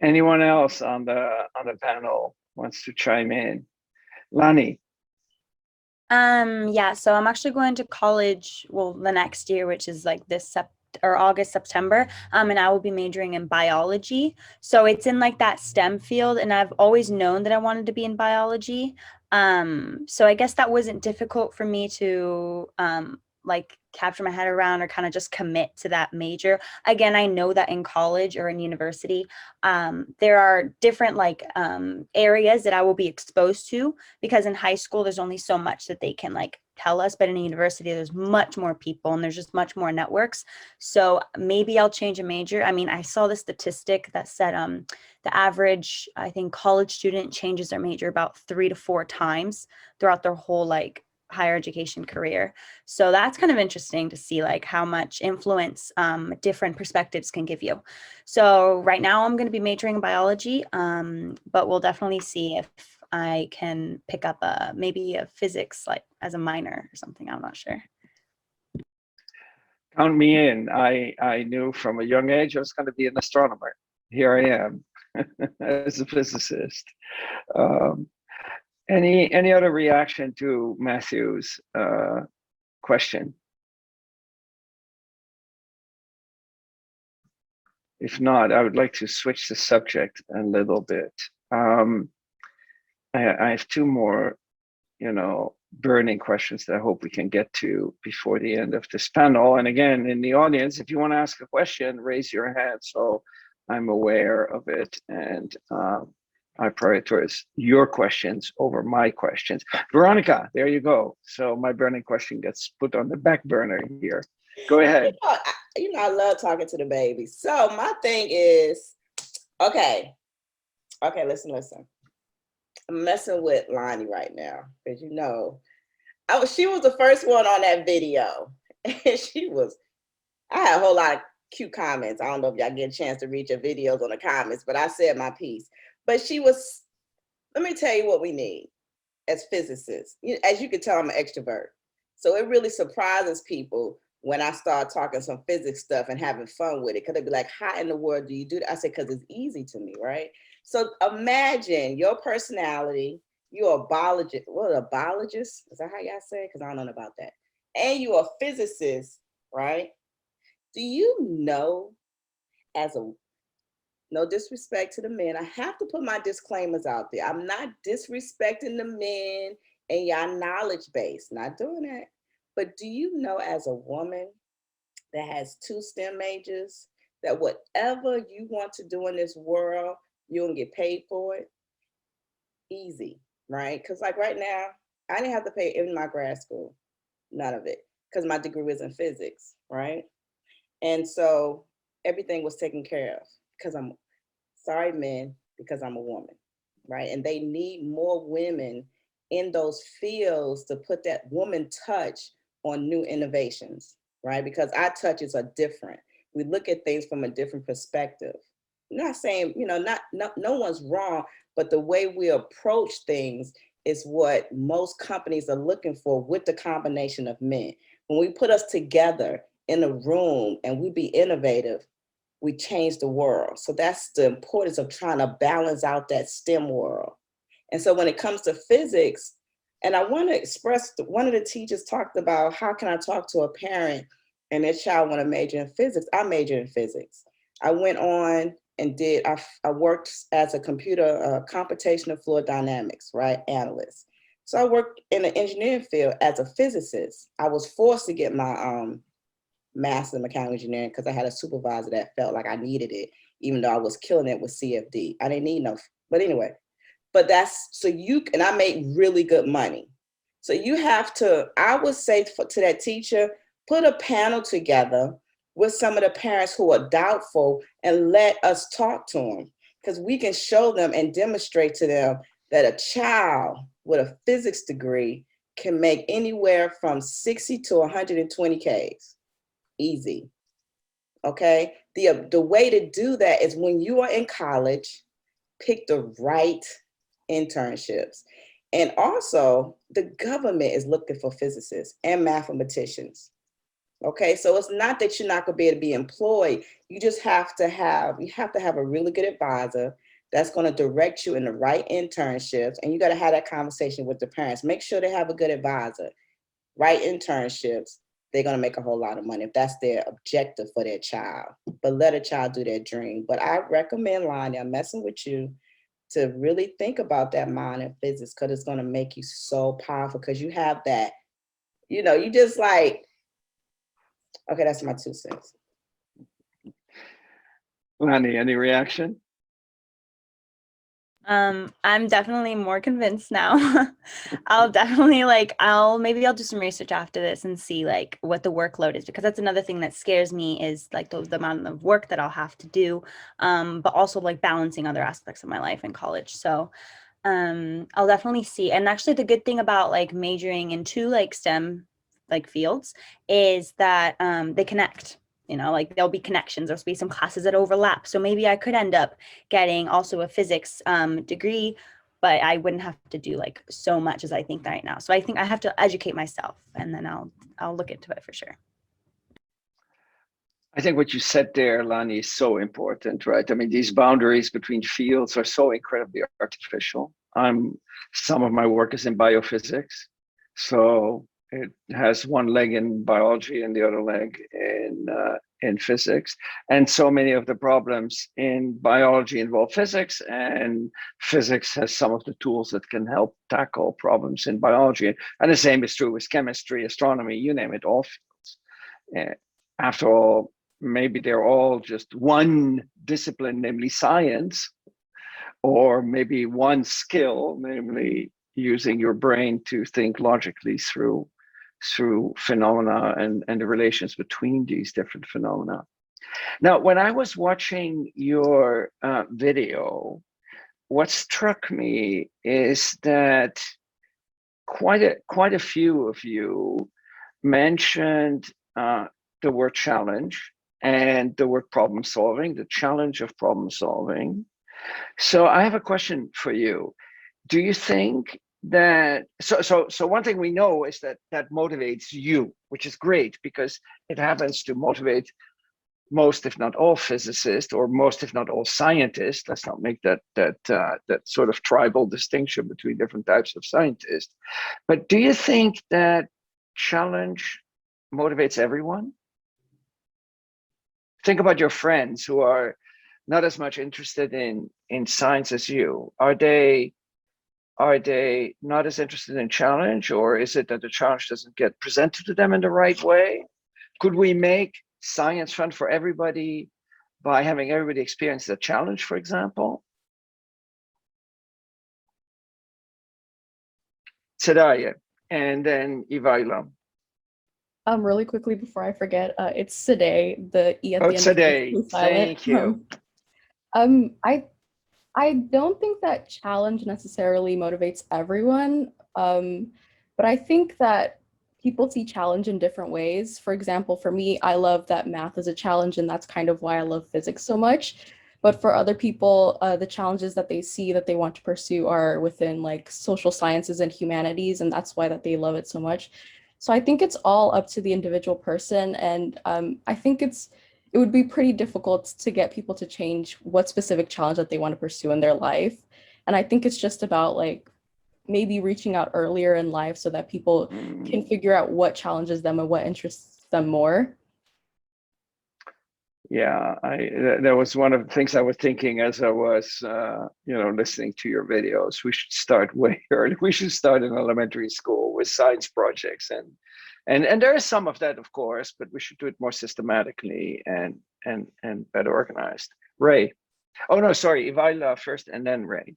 N: Anyone else on the panel wants to chime in? Lani.
B: Yeah, so I'm actually going to college, well, the next year, which is like this or August, September, and I will be majoring in biology. So it's in like that STEM field, and I've always known that I wanted to be in biology. So I guess that wasn't difficult for me to like capture my head around or kind of just commit to that major. Again, I know that in college or in university, there are different like areas that I will be exposed to, because in high school, there's only so much that they can like tell us, but in a university, there's much more people and there's just much more networks. So maybe I'll change a major. I mean, I saw the statistic that said the average, I think, college student changes their major about 3 to 4 times throughout their whole like higher education career. So that's kind of interesting to see like how much influence different perspectives can give you. So right now I'm going to be majoring in biology, but we'll definitely see if I can pick up maybe a physics like as a minor or something. I'm not sure.
N: Count me in. I knew from a young age I was going to be an astronomer. Here I am as a physicist. Any other reaction to Matthew's question? If not, I would like to switch the subject a little bit. I have 2 more, burning questions that I hope we can get to before the end of this panel. And again, in the audience, if you want to ask a question, raise your hand so I'm aware of it. And I prioritize your questions over my questions. Veronica, there you go. So my burning question gets put on the back burner here. Go ahead.
P: I love talking to the baby. So my thing is, okay, listen. I'm messing with Lani right now, because she was the first one on that video. And I had a whole lot of cute comments. I don't know if y'all get a chance to read your videos on the comments, but I said my piece. But let me tell you what we need as physicists. As you can tell, I'm an extrovert. So it really surprises people when I start talking some physics stuff and having fun with it. Because they'd be like, how in the world do you do that? I said, because it's easy to me, right? So imagine your personality, you're a biologist. What, a biologist? Is that how y'all say it? Because I don't know about that. And you're a physicist, right? Do you know, no disrespect to the men, I have to put my disclaimers out there. I'm not disrespecting the men and y'all knowledge base, not doing that. But do you know, as a woman that has 2 STEM majors, that whatever you want to do in this world, you're gonna get paid for it? Easy, right? Because like right now, I didn't have to pay in my grad school, none of it, because my degree was in physics, right? And so everything was taken care of, because I'm sorry, men, because I'm a woman, right? And they need more women in those fields to put that woman touch on new innovations, right? Because our touches are different. We look at things from a different perspective. I'm not saying, no one's wrong, but the way we approach things is what most companies are looking for with the combination of men. When we put us together in a room and we be innovative, we change the world. So that's the importance of trying to balance out that STEM world. And so when it comes to physics, and I want to express, one of the teachers talked about, how can I talk to a parent and their child want to major in physics? I majored in physics. I went on and I worked as a computer computational fluid dynamics, right, analyst. So I worked in the engineering field as a physicist. I was forced to get my master in mechanical engineering because I had a supervisor that felt like I needed it, even though I was killing it with CFD. I didn't need but anyway. But and I made really good money. So you have to, I would say to that teacher, put a panel together with some of the parents who are doubtful and let us talk to them, because we can show them and demonstrate to them that a child with a physics degree can make anywhere from 60 to 120 Ks. Easy, okay? The way to do that is when you are in college, pick the right internships. And also, the government is looking for physicists and mathematicians. Okay, so it's not that you're not gonna be able to be employed. You just have to have a really good advisor that's gonna direct you in the right internships, and you gotta have that conversation with the parents. Make sure they have a good advisor, right internships, they're going to make a whole lot of money if that's their objective for their child. But let a child do their dream. But I recommend, Lani, I'm messing with you, to really think about that mind in physics, because it's going to make you so powerful, because you have that, you know, you just like, okay, that's my 2 cents.
N: Lani, any reaction?
B: I'm definitely more convinced now. Maybe I'll do some research after this and see like what the workload is, because that's another thing that scares me, is like the amount of work that I'll have to do, but also like balancing other aspects of my life in college. So I'll definitely see. And actually the good thing about like majoring into like STEM like fields is that they connect. You know, like there'll be connections, there'll be some classes that overlap. So maybe I could end up getting also a physics degree, but I wouldn't have to do like so much as I think right now. So I think I have to educate myself, and then I'll look into it for sure.
N: I think what you said there, Lani, is so important, right? I mean, these boundaries between fields are so incredibly artificial. Some of my work is in biophysics, so it has one leg in biology and the other leg in physics. And so many of the problems in biology involve physics, and physics has some of the tools that can help tackle problems in biology. And the same is true with chemistry, astronomy, you name it, all fields. After all, maybe they're all just one discipline, namely science, or maybe one skill, namely using your brain to think logically through phenomena and the relations between these different phenomena. Now, when I was watching your video, what struck me is that quite a few of you mentioned the word challenge and the word problem solving, the challenge of problem solving. So I have a question for you. Do you think that, so one thing we know is that motivates you, which is great, because it happens to motivate most, if not all, physicists, or most, if not all, scientists. Let's not make that sort of tribal distinction between different types of scientists. But do you think that challenge motivates everyone? Think about your friends who are not as much interested in science as you. Are they not as interested in challenge, or is it that the challenge doesn't get presented to them in the right way? Could we make science fun for everybody by having everybody experience the challenge, for example? Tsedaye, and then Ivaila.
E: Really quickly before I forget, it's Tsedaye, the E at the end.
N: Tsedaye, thank you.
E: I don't think that challenge necessarily motivates everyone, but I think that people see challenge in different ways. For example, for me, I love that math is a challenge, and that's kind of why I love physics so much. But for other people, the challenges that they see that they want to pursue are within like social sciences and humanities, and that's why that they love it so much. So I think it's all up to the individual person, and I think it would be pretty difficult to get people to change what specific challenge that they want to pursue in their life. And I think it's just about like maybe reaching out earlier in life so that people can figure out what challenges them and what interests them more.
N: Yeah, that was one of the things I was thinking as I was, listening to your videos. We should start way early. We should start in elementary school with science projects, and there is some of that, of course, but we should do it more systematically and better organized. Ray, oh no, sorry, Ivaila first, and then Ray.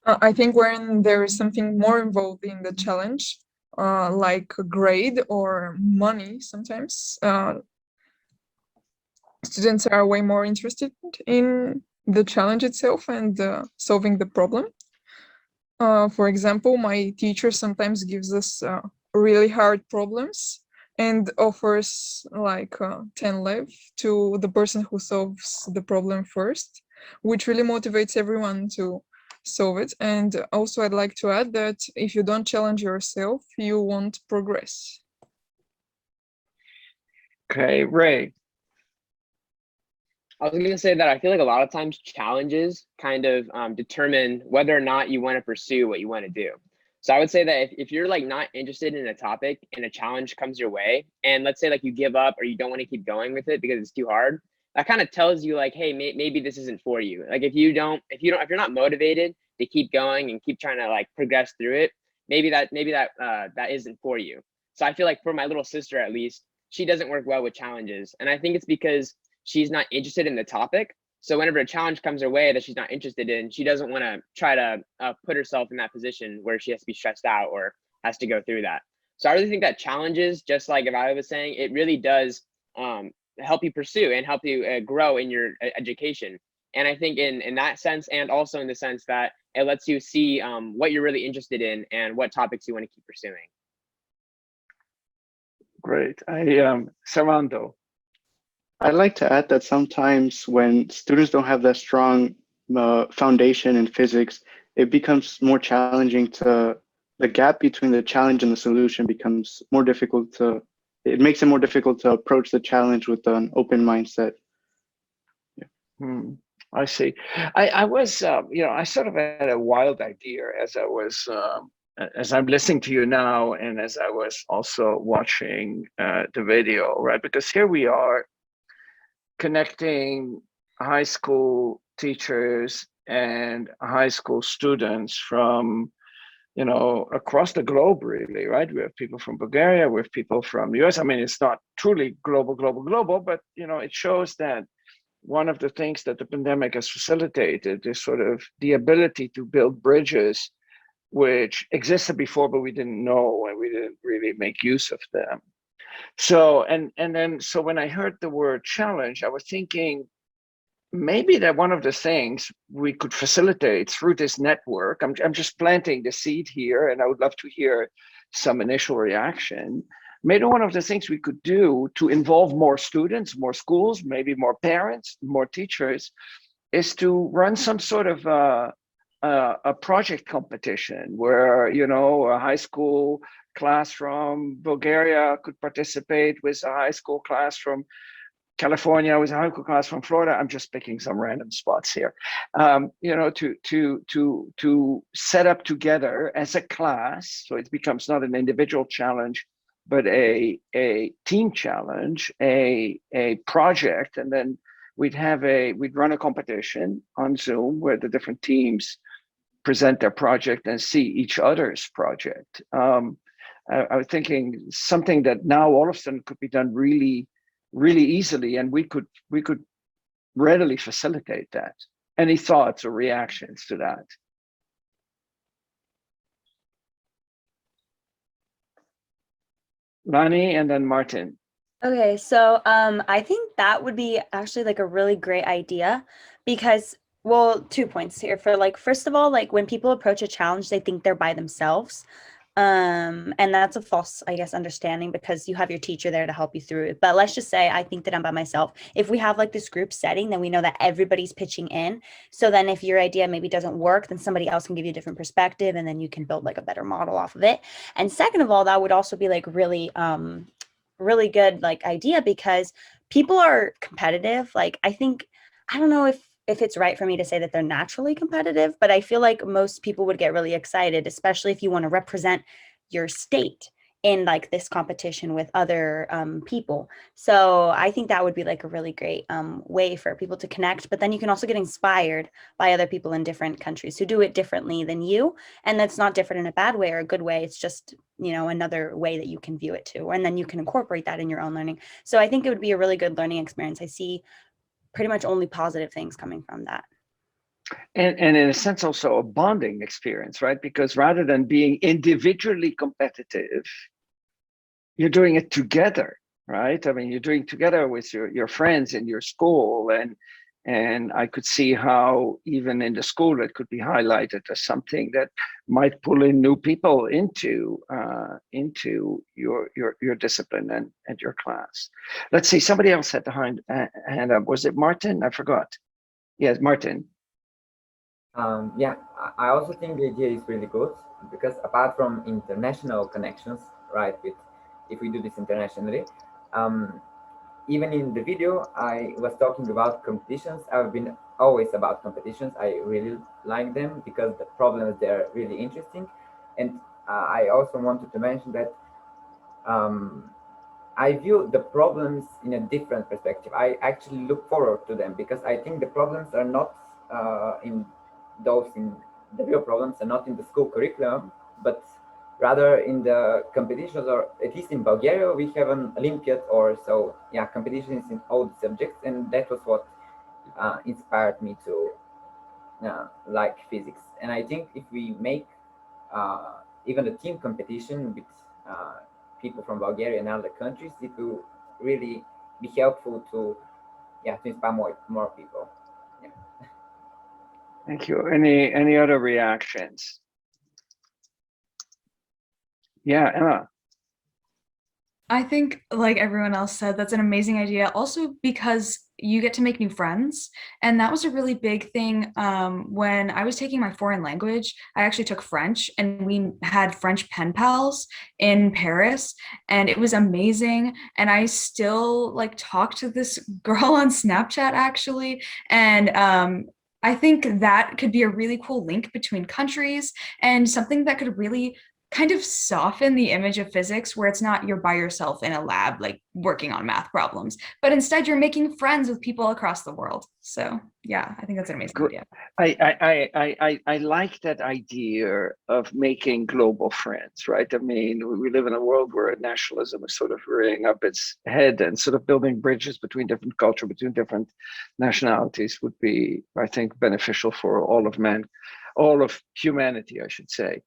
I: I think when there is something more involved in the challenge, like a grade or money, sometimes. Students are way more interested in the challenge itself and solving the problem. For example, my teacher sometimes gives us really hard problems and offers like 10 lev to the person who solves the problem first, which really motivates everyone to solve it. And also I'd like to add that if you don't challenge yourself, you won't progress.
N: Okay, Ray.
C: I was going to say that I feel like a lot of times challenges kind of determine whether or not you want to pursue what you want to do. So I would say that if you're like not interested in a topic and a challenge comes your way, and let's say like you give up or you don't want to keep going with it because it's too hard, that kind of tells you like, hey, maybe this isn't for you. Like if you're not motivated to keep going and keep trying to like progress through it, maybe that that isn't for you. So I feel like for my little sister, at least, she doesn't work well with challenges. And I think it's because she's not interested in the topic. So whenever a challenge comes her way that she's not interested in, she doesn't want to try to put herself in that position where she has to be stressed out or has to go through that. So I really think that challenges, just like I was saying, it really does help you pursue and help you grow in your education. And I think in that sense, and also in the sense that it lets you see what you're really interested in and what topics you want to keep pursuing.
N: Great. Servando.
G: I'd like to add that sometimes when students don't have that strong foundation in physics, it becomes more challenging the gap between the challenge and the solution becomes more difficult it makes it more difficult to approach the challenge with an open mindset.
N: Yeah. I see. I was, I sort of had a wild idea as I'm listening to you now, and as I was also watching the video, right? Because here we are connecting high school teachers and high school students from, across the globe, really, right? We have people from Bulgaria, we have people from the US. I mean, it's not truly global, but, it shows that one of the things that the pandemic has facilitated is sort of the ability to build bridges which existed before, but we didn't know and we didn't really make use of them. So, so when I heard the word challenge, I was thinking maybe that one of the things we could facilitate through this network, I'm just planting the seed here, and I would love to hear some initial reaction. Maybe one of the things we could do to involve more students, more schools, maybe more parents, more teachers, is to run some sort of a project competition where, a high school class from Bulgaria could participate with a high school class from California, with a high school class from Florida. I'm just picking some random spots here, to set up together as a class, so it becomes not an individual challenge, but a team challenge, a project, and then we'd run a competition on Zoom where the different teams present their project and see each other's project. I was thinking something that now all of a sudden could be done really, really easily, and we could readily facilitate that. Any thoughts or reactions to that? Lani and then Martin.
B: Okay, so I think that would be actually like a really great idea because, well, 2 points here. First of all, like when people approach a challenge, they think they're by themselves. And that's a false, I guess, understanding because you have your teacher there to help you through it. But let's just say I think that I'm by myself. If we have like this group setting, then we know that everybody's pitching in. So then if your idea maybe doesn't work, then somebody else can give you a different perspective and then you can build like a better model off of it. And second of all, that would also be like really good like idea because people are competitive. Like I don't know if it's right for me to say that they're naturally competitive, but I feel like most people would get really excited, especially if you want to represent your state in like this competition with other people. So I think that would be like a really great way for people to connect, but then you can also get inspired by other people in different countries who do it differently than you. And that's not different in a bad way or a good way. It's just, another way that you can view it too. And then you can incorporate that in your own learning. So I think it would be a really good learning experience. I see pretty much only positive things coming from that.
N: And in a sense also a bonding experience, right? Because rather than being individually competitive, you're doing it together, right? I mean, you're doing it together with your friends in your school, and I could see how even in the school it could be highlighted as something that might pull in new people into your discipline and your class. Let's see, somebody else had the hand up. Was it Martin? I forgot. Yes, Martin.
T: Yeah, I also think the idea is really good because apart from international connections, right, if we do this internationally, even in the video, I was talking about competitions. I've been always about competitions. I really like them because the problems, they're really interesting. And I also wanted to mention that I view the problems in a different perspective. I actually look forward to them because I think the problems are not in the real problems are not in the school curriculum, but rather in the competitions, or at least in Bulgaria, we have an Olympiad or so, yeah, competitions in all the subjects. And that was what inspired me to like physics. And I think if we make even a team competition with people from Bulgaria and other countries, it will really be helpful to inspire more people. Yeah.
N: Thank you. Any other reactions? Yeah, Emma.
O: I think, like everyone else said, that's an amazing idea. Also, because you get to make new friends. And that was a really big thing when I was taking my foreign language. I actually took French, and we had French pen pals in Paris, and it was amazing. And I still like talk to this girl on Snapchat actually. And I think that could be a really cool link between countries and something that could really kind of soften the image of physics, where it's not you're by yourself in a lab like working on math problems, but instead you're making friends with people across the world. So yeah, I think that's an amazing idea.
N: I like that idea of making global friends, right? I mean, we live in a world where nationalism is sort of rearing up its head, and sort of building bridges between different culture, between different nationalities would be, I think, beneficial for all of humanity, I should say.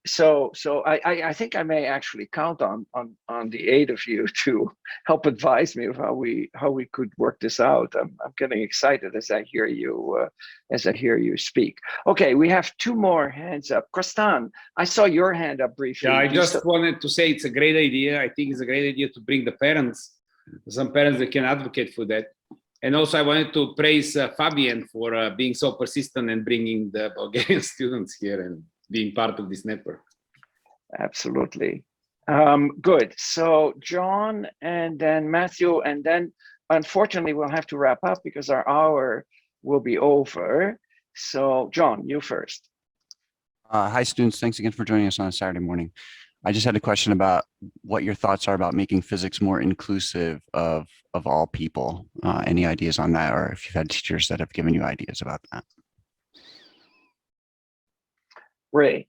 N: So I think I may actually count on the aid of you to help advise me of how we could work this out. I'm getting excited as I hear you speak. Okay, we have two more hands up. Kristan, I saw your hand up briefly.
R: Yeah, I just wanted to say it's a great idea. I think it's a great idea to bring the parents, some parents that can advocate for that. And also I wanted to praise Fabian for being so persistent and bringing the Bulgarian students here and being part of this network.
N: Absolutely. Good. So John, and then Matthew, and then unfortunately we'll have to wrap up because our hour will be over. So John, you first.
U: Hi students, thanks again for joining us on a Saturday morning. I just had a question about what your thoughts are about making physics more inclusive of all people. Any ideas on that, or if you've had teachers that have given you ideas about that?
N: Ray.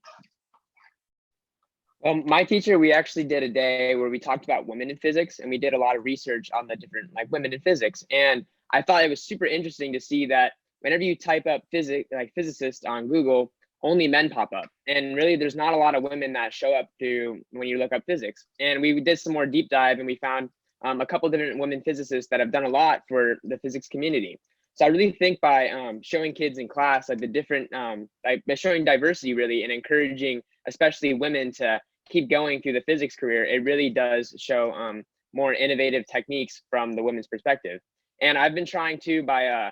C: Well, my teacher, we actually did a day where we talked about women in physics, and we did a lot of research on the different women in physics. And I thought it was super interesting to see that whenever you type up physicist on Google, only men pop up, and really there's not a lot of women that show up to when you look up physics. And we did some more deep dive, and we found a couple different women physicists that have done a lot for the physics community. So I really think by showing kids in class like the different by showing diversity really, and encouraging especially women to keep going through the physics career, it really does show more innovative techniques from the women's perspective. And I've been trying to by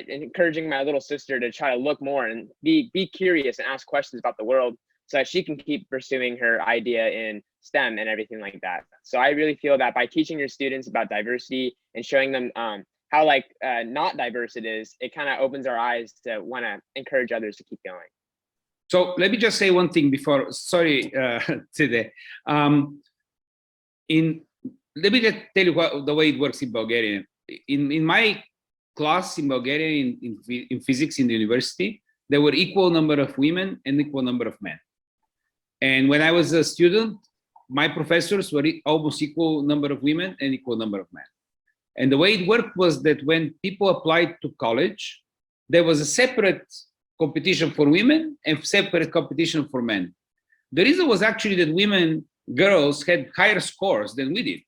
C: encouraging my little sister to try to look more and be curious and ask questions about the world, so that she can keep pursuing her idea in STEM and everything like that. So I really feel that by teaching your students about diversity and showing them how not diverse it is, it kind of opens our eyes to want to encourage others to keep going.
R: So let me just say one thing before, sorry, Tsedaye. Let me just tell you the way it works in Bulgaria. In my class in Bulgaria in physics in the university, there were equal number of women and equal number of men. And when I was a student, my professors were almost equal number of women and equal number of men. And the way it worked was that when people applied to college, there was a separate competition for women and separate competition for men. The reason was actually that girls had higher scores than we did.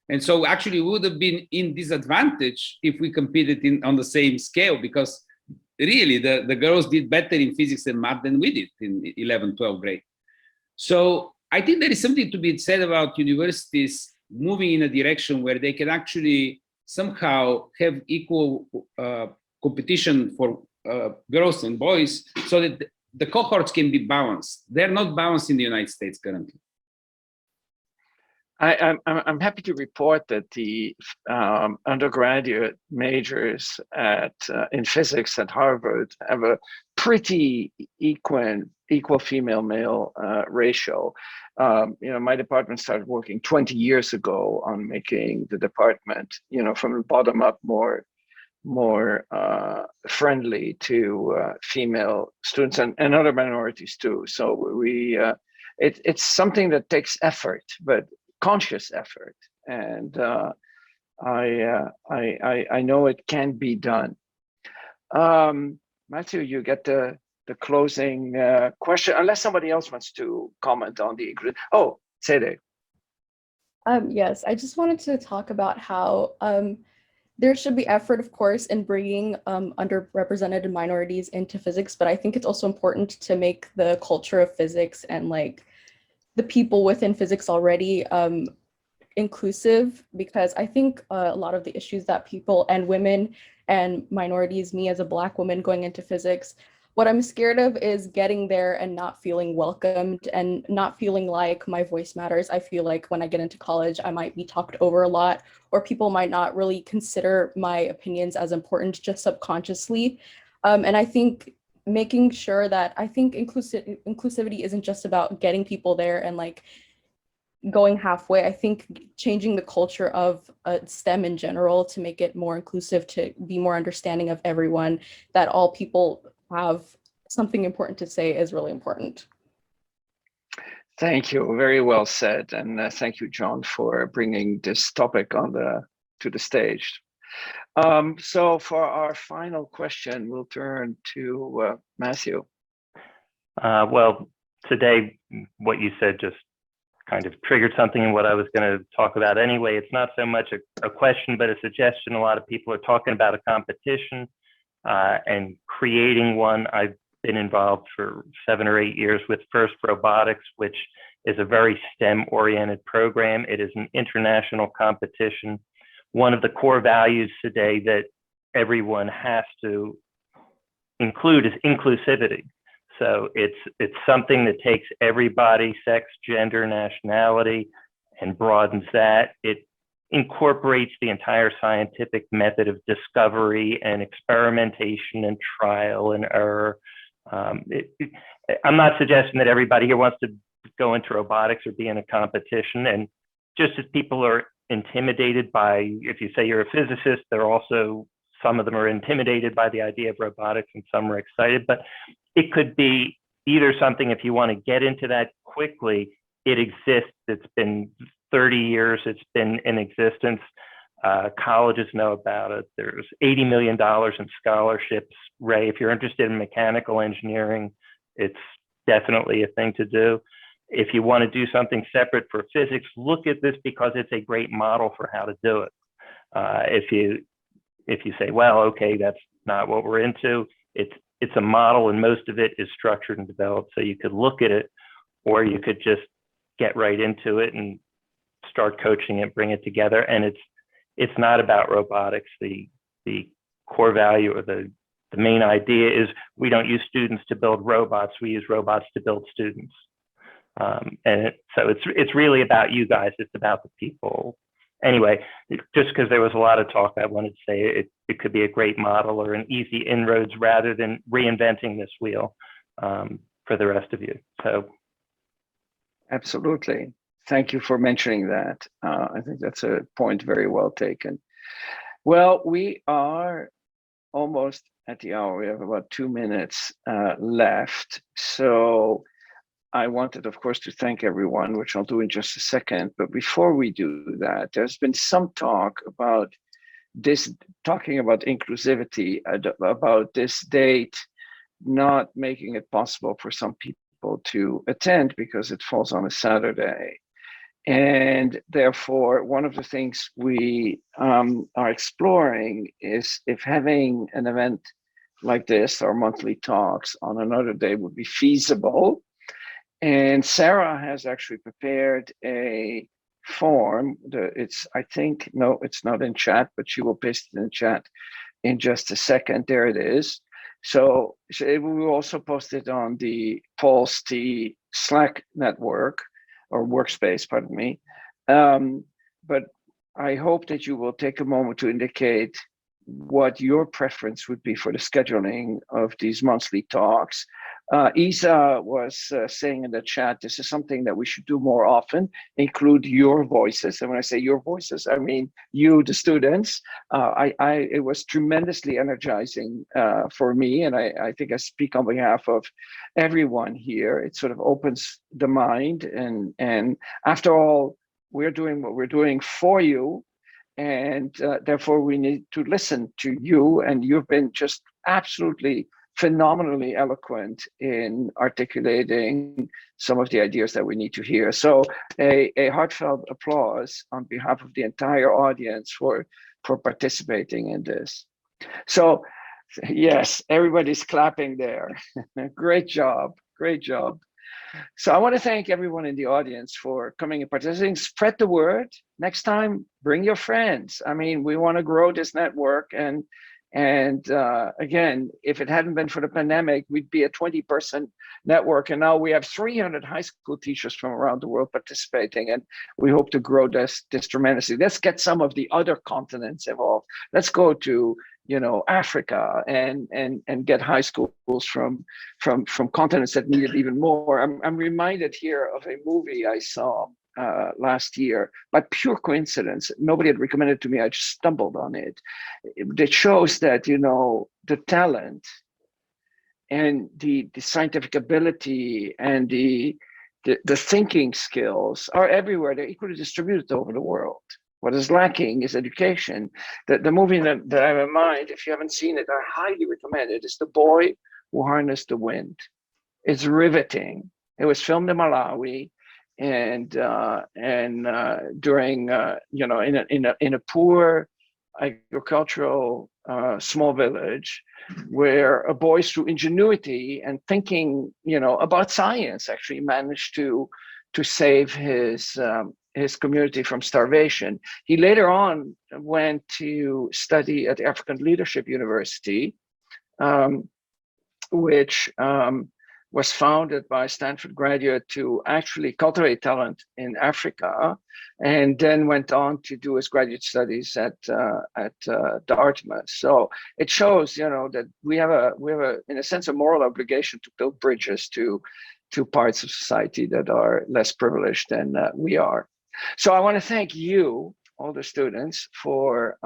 R: And so actually we would have been in disadvantage if we competed on the same scale, because really the girls did better in physics and math than we did in 11th, 12th grade. So I think there is something to be said about universities moving in a direction where they can actually somehow have equal competition for girls and boys, so that the cohorts can be balanced. They're not balanced in the United States currently.
N: I'm happy to report that the undergraduate majors in physics at Harvard have a pretty equal equal female-male ratio. My department started working 20 years ago on making the department, from the bottom up more friendly to female students and other minorities too. So it's something that takes effort, but conscious effort, and I know it can be done. Matthew, you get the closing question, unless somebody else wants to comment on the. Oh, Tsedaye.
E: Yes, I just wanted to talk about how there should be effort, of course, in bringing underrepresented minorities into physics, but I think it's also important to make the culture of physics and like the people within physics already inclusive, because I think a lot of the issues that people and women and minorities, me as a Black woman going into physics, what I'm scared of is getting there and not feeling welcomed and not feeling like my voice matters. I feel like when I get into college, I might be talked over a lot, or people might not really consider my opinions as important, just subconsciously. And I think making sure that, I think inclusivity isn't just about getting people there and like going halfway. I think changing the culture of STEM in general to make it more inclusive, to be more understanding of everyone, that all people have something important to say is really important.
N: Thank you. Very well said. And thank you, John, for bringing this topic to the stage. So for our final question, we'll turn to Matthew.
S: Well, today, what you said just kind of triggered something in what I was going to talk about anyway. It's not so much a question, but a suggestion. A lot of people are talking about a competition and creating one. I've been involved for 7 or 8 years with FIRST Robotics, which is a very STEM-oriented program. It is an international competition. One of the core values today that everyone has to include is inclusivity. So it's something that takes everybody, sex, gender, nationality, and broadens that. It incorporates the entire scientific method of discovery and experimentation and trial and error. I'm not suggesting that everybody here wants to go into robotics or be in a competition. And just as people are intimidated by, if you say you're a physicist, they're also, some of them are intimidated by the idea of robotics and some are excited, but it could be either something, if you want to get into that quickly, it exists. It's been 30 years, it's been in existence. Colleges know about it. There's $80 million in scholarships. Ray, if you're interested in mechanical engineering, it's definitely a thing to do. If you want to do something separate for physics, look at this because it's a great model for how to do it. If you say, well, okay, that's not what we're into, it's a model and most of it is structured and developed. So you could look at it, or you could just get right into it and start coaching it, bring it together. And it's not about robotics. The core value or the main idea is we don't use students to build robots. We use robots to build students. So it's really about you guys. It's about the people. Anyway, just because there was a lot of talk, I wanted to say it could be a great model or an easy inroads rather than reinventing this wheel for the rest of you. So,
N: absolutely. Thank you for mentioning that. I think that's a point very well taken. Well, we are almost at the hour. We have about 2 minutes left. So I wanted, of course, to thank everyone, which I'll do in just a second. But before we do that, there's been some talk about this, talking about inclusivity, about this date not making it possible for some people to attend because it falls on a Saturday. And therefore, one of the things we are exploring is if having an event like this, our monthly talks, on another day would be feasible. And Sarah has actually prepared a form. I think, no, it's not in chat, but she will paste it in chat in just a second. There it is. So we will also post it on the PoLS-T Slack network, or workspace, pardon me. But I hope that you will take a moment to indicate what your preference would be for the scheduling of these monthly talks. Isa was saying in the chat, this is something that we should do more often, include your voices. And when I say your voices, I mean you, the students. It was tremendously energizing for me, and I think I speak on behalf of everyone here. It sort of opens the mind, and after all, we're doing what we're doing for you, and therefore we need to listen to you, and you've been just absolutely phenomenally eloquent in articulating some of the ideas that we need to hear. So a heartfelt applause on behalf of the entire audience for participating in this. So yes, everybody's clapping there. Great job, great job. So I want to thank everyone in the audience for coming and participating. Spread the word. Next time, bring your friends. I mean, we want to grow this network, and again, if it hadn't been for the pandemic, we'd be a 20-person network. And now we have 300 high school teachers from around the world participating. And we hope to grow this tremendously. Let's get some of the other continents involved. Let's go to, Africa and get high schools from continents that need it even more. I'm reminded here of a movie I saw last year by pure coincidence. Nobody had recommended it to me. I just stumbled on it. It shows that the talent and the scientific ability and the thinking skills are everywhere. They're equally distributed over the world. What is lacking is education. The movie that I have in mind, if you haven't seen it, I highly recommend it. It's The Boy Who Harnessed the Wind. It's riveting. It was filmed in Malawi, and during in a poor agricultural small village, where a boy, through ingenuity and thinking about science, actually managed to save his community from starvation. He later on went to study at African Leadership University, which was founded by a Stanford graduate to actually cultivate talent in Africa, and then went on to do his graduate studies at Dartmouth. So it shows, that we have a in a sense a moral obligation to build bridges to parts of society that are less privileged than we are. So I want to thank you, all the students, for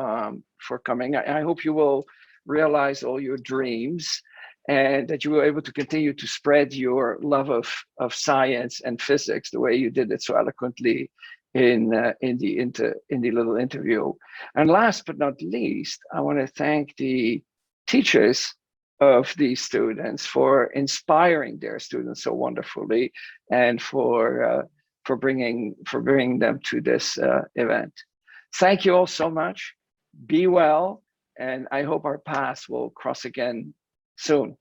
N: coming. I hope you will realize all your dreams, and that you were able to continue to spread your love of science and physics the way you did it so eloquently in the little interview. And last but not least, I want to thank the teachers of these students for inspiring their students so wonderfully, and for bringing them to this event. Thank you all so much. Be well, and I hope our paths will cross again soon.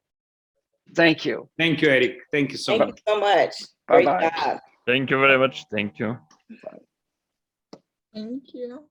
N: Thank you.
R: Thank you, Eric. Thank you so much.
P: Thank you so much.
N: Bye-bye.
P: Great job.
H: Thank you very much. Thank you.
I: Thank you.